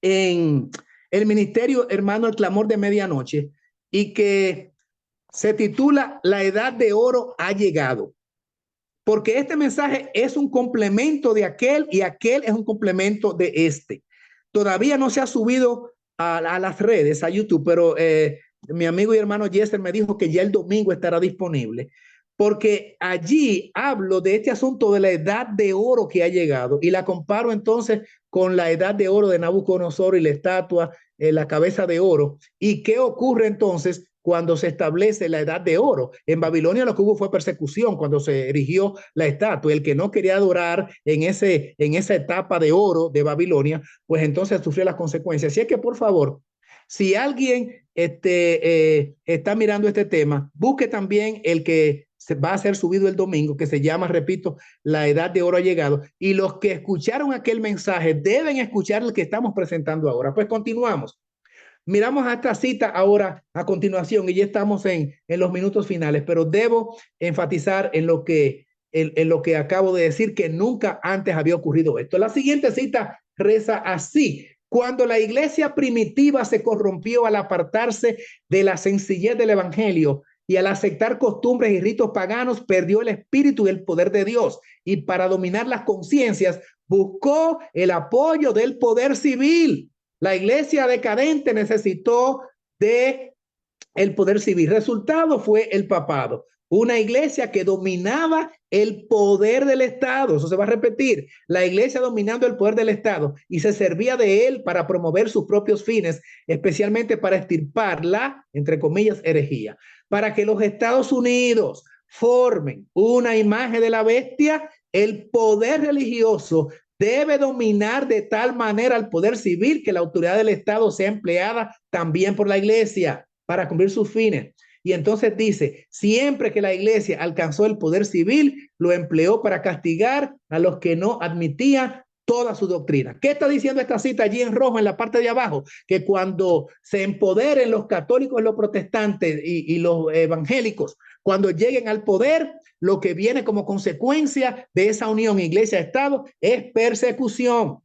en el Ministerio Hermano El Clamor de Medianoche y que se titula La Edad de Oro ha llegado. Porque este mensaje es un complemento de aquel y aquel es un complemento de este. Todavía no se ha subido a las redes, a YouTube, pero mi amigo y hermano Yesser me dijo que ya el domingo estará disponible, porque allí hablo de este asunto de la edad de oro que ha llegado y la comparo entonces con la edad de oro de Nabucodonosor y la estatua, la cabeza de oro. ¿Y qué ocurre entonces cuando se establece la edad de oro? En Babilonia lo que hubo fue persecución cuando se erigió la estatua. El que no quería adorar en esa etapa de oro de Babilonia, pues entonces sufrió las consecuencias. Así es que, por favor, si alguien está mirando este tema, busque también el que va a ser subido el domingo, que se llama, repito, La Edad de Oro ha llegado. Y los que escucharon aquel mensaje deben escuchar el que estamos presentando ahora. Pues continuamos. Miramos a esta cita ahora a continuación y ya estamos en los minutos finales, pero debo enfatizar en lo que acabo de decir, que nunca antes había ocurrido esto. La siguiente cita reza así: cuando la iglesia primitiva se corrompió al apartarse de la sencillez del evangelio y al aceptar costumbres y ritos paganos, perdió el espíritu y el poder de Dios, y para dominar las conciencias buscó el apoyo del poder civil. La iglesia decadente necesitó de el poder civil. Resultado fue el papado. Una iglesia que dominaba el poder del Estado. Eso se va a repetir. La iglesia dominando el poder del Estado y se servía de él para promover sus propios fines, especialmente para extirpar la, entre comillas, herejía. Para que los Estados Unidos formen una imagen de la bestia, el poder religioso debe dominar de tal manera al poder civil que la autoridad del Estado sea empleada también por la iglesia para cumplir sus fines. Y entonces dice, siempre que la iglesia alcanzó el poder civil, lo empleó para castigar a los que no admitían toda su doctrina. ¿Qué está diciendo esta cita allí en rojo en la parte de abajo? Que cuando se empoderen los católicos, los protestantes y los evangélicos, Cuando lleguen al poder, lo que viene como consecuencia de esa unión iglesia-estado es persecución.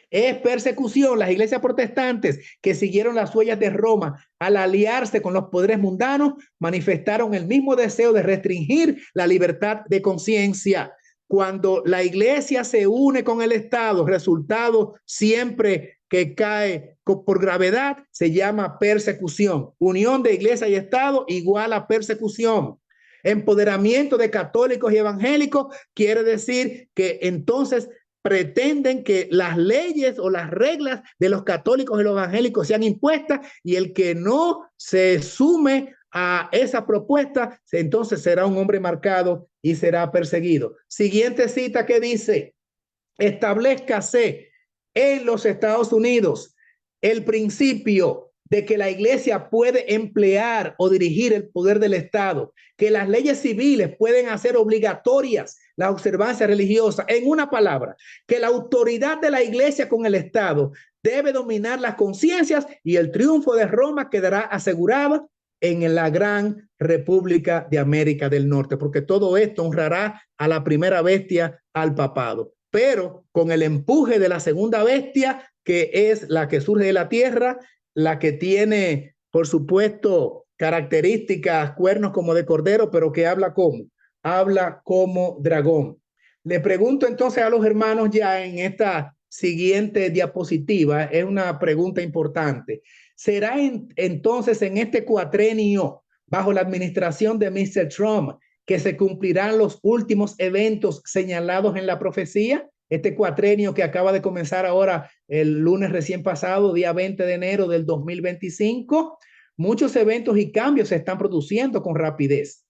Es persecución. Las iglesias protestantes que siguieron las huellas de Roma al aliarse con los poderes mundanos manifestaron el mismo deseo de restringir la libertad de conciencia. Cuando la iglesia se une con el Estado, resultado siempre que cae por gravedad se llama persecución. Unión de iglesia y Estado igual a persecución. Empoderamiento de católicos y evangélicos quiere decir que entonces pretenden que las leyes o las reglas de los católicos y los evangélicos sean impuestas, y el que no se sume a esa propuesta, entonces será un hombre marcado y será perseguido. Siguiente cita que dice: establezcase en los Estados Unidos el principio de que la iglesia puede emplear o dirigir el poder del Estado, que las leyes civiles pueden hacer obligatorias la observancia religiosa. En una palabra, que la autoridad de la iglesia con el Estado debe dominar las conciencias y el triunfo de Roma quedará asegurado en la gran República de América del Norte, porque todo esto honrará a la primera bestia, al papado. Pero con el empuje de la segunda bestia, que es la que surge de la tierra, la que tiene, por supuesto, características, cuernos como de cordero, pero que habla como dragón. Le pregunto entonces a los hermanos ya en esta siguiente diapositiva, es una pregunta importante. ¿Será entonces en este cuatrenio, bajo la administración de Mr. Trump, que se cumplirán los últimos eventos señalados en la profecía? Este cuatrenio que acaba de comenzar ahora el lunes recién pasado, día 20 de enero del 2025, muchos eventos y cambios se están produciendo con rapidez.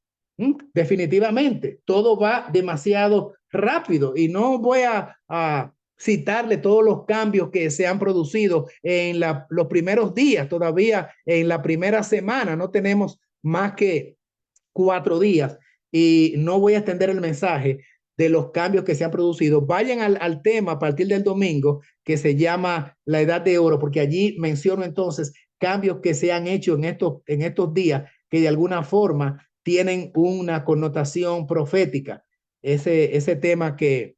Definitivamente, todo va demasiado rápido y no voy a citarle todos los cambios que se han producido en los primeros días, todavía en la primera semana, no tenemos más que 4 días y no voy a extender el mensaje de los cambios que se han producido. Vayan al tema a partir del domingo que se llama la Edad de Oro, porque allí menciono entonces cambios que se han hecho en estos días que de alguna forma tienen una connotación profética. Ese tema que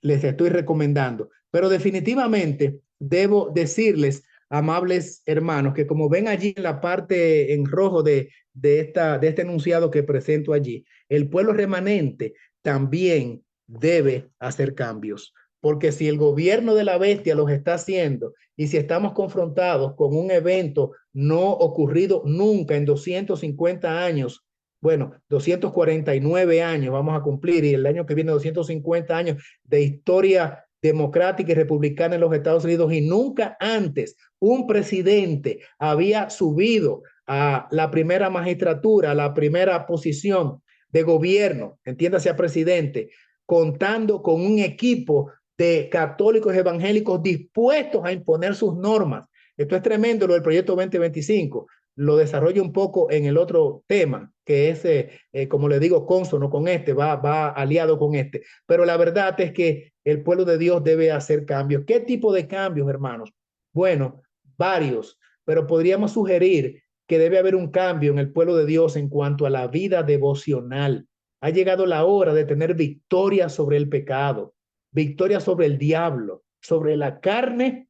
les estoy recomendando. Pero definitivamente debo decirles, amables hermanos, que como ven allí en la parte en rojo de este enunciado que presento allí, el pueblo remanente también debe hacer cambios. Porque si el gobierno de la bestia los está haciendo y si estamos confrontados con un evento no ocurrido nunca en 250 años, bueno, 249 años vamos a cumplir, y el año que viene 250 años de historia democrática y republicana en los Estados Unidos, y nunca antes un presidente había subido a la primera magistratura, a la primera posición de gobierno, entiéndase a presidente, contando con un equipo de católicos evangélicos dispuestos a imponer sus normas. Esto es tremendo, lo del proyecto 2025. Lo desarrollo un poco en el otro tema, que es, como le digo, cónsono con este, va aliado con este. Pero la verdad es que el pueblo de Dios debe hacer cambios. ¿Qué tipo de cambios, hermanos? Bueno, varios, pero podríamos sugerir que debe haber un cambio en el pueblo de Dios en cuanto a la vida devocional. Ha llegado la hora de tener victoria sobre el pecado, victoria sobre el diablo, sobre la carne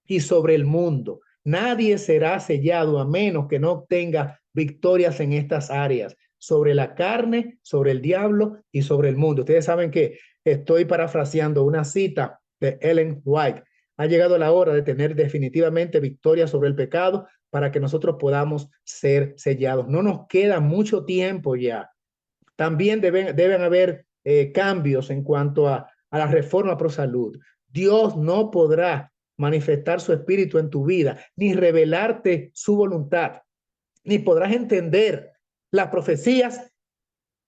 y sobre el mundo. Nadie será sellado a menos que no obtenga victorias en estas áreas, sobre la carne, sobre el diablo y sobre el mundo. Ustedes saben que estoy parafraseando una cita de Ellen White. Ha llegado la hora de tener definitivamente victoria sobre el pecado para que nosotros podamos ser sellados. No nos queda mucho tiempo ya. También deben haber cambios en cuanto a la reforma pro salud. Dios no podrá manifestar su espíritu en tu vida, ni revelarte su voluntad, ni podrás entender las profecías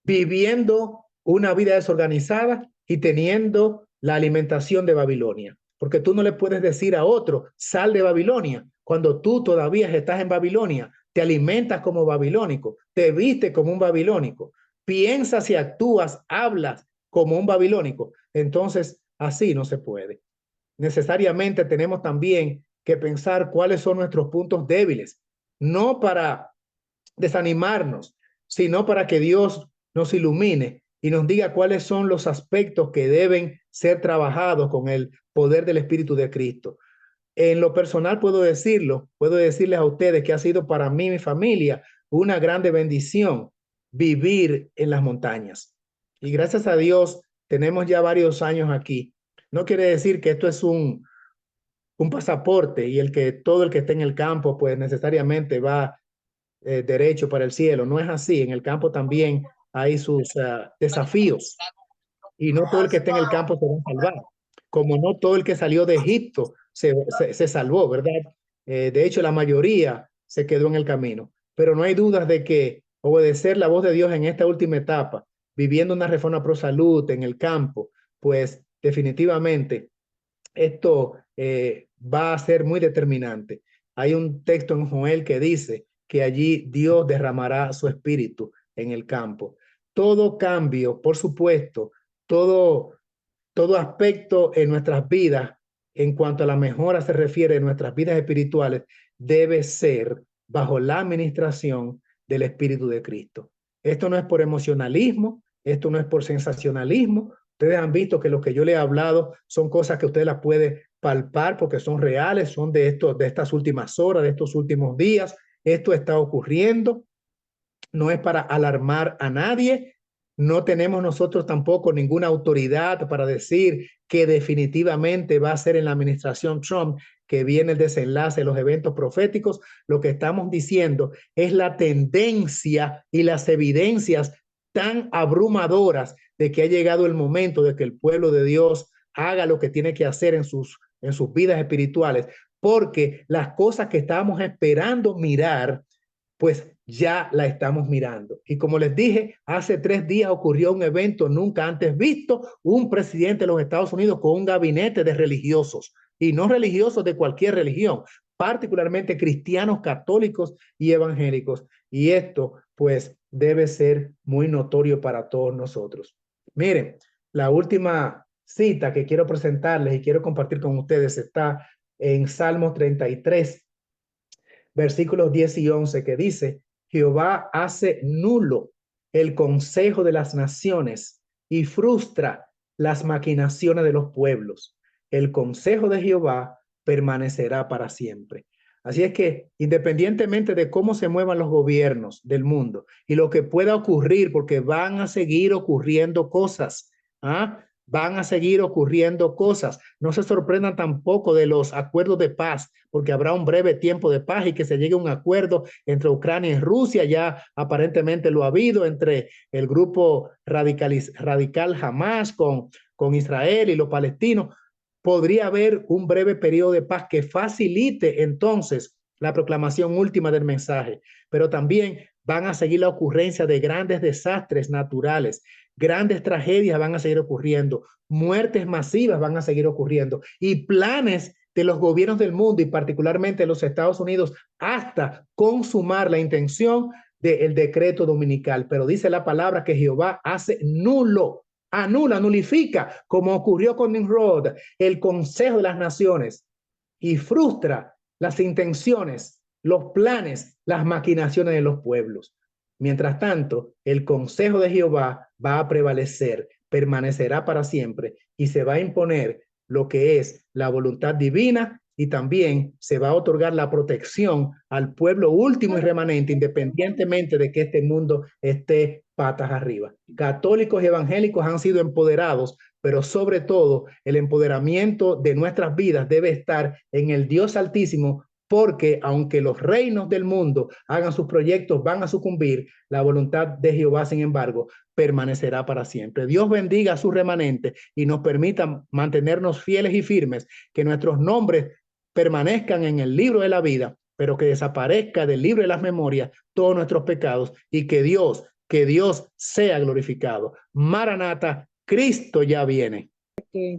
viviendo una vida desorganizada y teniendo la alimentación de Babilonia. Porque tú no le puedes decir a otro, sal de Babilonia, cuando tú todavía estás en Babilonia, te alimentas como babilónico, te vistes como un babilónico, piensas y actúas, hablas como un babilónico. Entonces, así no se puede. Necesariamente tenemos también que pensar cuáles son nuestros puntos débiles, no para desanimarnos, sino para que Dios nos ilumine y nos diga cuáles son los aspectos que deben ser trabajados con el poder del Espíritu de Cristo. En lo personal puedo decirles a ustedes que ha sido para mí y mi familia una grande bendición vivir en las montañas. Y gracias a Dios tenemos ya varios años aquí. No quiere decir que esto es un pasaporte y todo el que esté en el campo pues necesariamente va derecho para el cielo. No es así. En el campo también hay sus desafíos y no todo el que esté en el campo se va a salvar. Como no todo el que salió de Egipto se salvó, ¿verdad? De hecho, la mayoría se quedó en el camino. Pero no hay dudas de que obedecer la voz de Dios en esta última etapa, viviendo una reforma pro salud en el campo, pues definitivamente esto va a ser muy determinante. Hay un texto en Joel que dice que allí Dios derramará su espíritu en el campo. Todo cambio, por supuesto, todo aspecto en nuestras vidas, en cuanto a la mejora se refiere en nuestras vidas espirituales, debe ser bajo la administración del Espíritu de Cristo. Esto no es por emocionalismo, esto no es por sensacionalismo. Ustedes han visto que lo que yo les he hablado son cosas que ustedes las pueden palpar porque son reales, son de estas últimas horas, de estos últimos días. Esto está ocurriendo. No es para alarmar a nadie. No tenemos nosotros tampoco ninguna autoridad para decir que definitivamente va a ser en la administración Trump que viene el desenlace de los eventos proféticos. Lo que estamos diciendo es la tendencia y las evidencias tan abrumadoras de que ha llegado el momento de que el pueblo de Dios haga lo que tiene que hacer en sus vidas espirituales, porque las cosas que estábamos esperando mirar, pues ya la estamos mirando. Y como les dije, hace 3 días ocurrió un evento nunca antes visto, un presidente de los Estados Unidos con un gabinete de religiosos, y no religiosos de cualquier religión, particularmente cristianos, católicos y evangélicos. Y esto, pues, debe ser muy notorio para todos nosotros. Miren, la última cita que quiero presentarles y quiero compartir con ustedes está en Salmos 33, versículos 10 y 11, que dice: Jehová hace nulo el consejo de las naciones y frustra las maquinaciones de los pueblos. El consejo de Jehová permanecerá para siempre. Así es que, independientemente de cómo se muevan los gobiernos del mundo y lo que pueda ocurrir, porque van a seguir ocurriendo cosas, van a seguir ocurriendo cosas. No se sorprendan tampoco de los acuerdos de paz, porque habrá un breve tiempo de paz y que se llegue a un acuerdo entre Ucrania y Rusia. Ya aparentemente lo ha habido entre el grupo radical Hamas con Israel y los palestinos. Podría haber un breve periodo de paz que facilite entonces la proclamación última del mensaje, pero también van a seguir la ocurrencia de grandes desastres naturales. Grandes tragedias van a seguir ocurriendo, muertes masivas van a seguir ocurriendo y planes de los gobiernos del mundo y particularmente de los Estados Unidos hasta consumar la intención del decreto dominical. Pero dice la palabra que Jehová hace nulo, anula, nulifica, como ocurrió con Nimrod, el consejo de las naciones y frustra las intenciones, los planes, las maquinaciones de los pueblos. Mientras tanto, el consejo de Jehová va a prevalecer, permanecerá para siempre y se va a imponer lo que es la voluntad divina y también se va a otorgar la protección al pueblo último y remanente, independientemente de que este mundo esté patas arriba. Católicos y evangélicos han sido empoderados, pero sobre todo el empoderamiento de nuestras vidas debe estar en el Dios Altísimo, porque aunque los reinos del mundo hagan sus proyectos, van a sucumbir, la voluntad de Jehová, sin embargo, permanecerá para siempre. Dios bendiga a su remanente y nos permita mantenernos fieles y firmes, que nuestros nombres permanezcan en el libro de la vida, pero que desaparezca del libro de las memorias todos nuestros pecados y que Dios sea glorificado. Maranata, Cristo ya viene. Que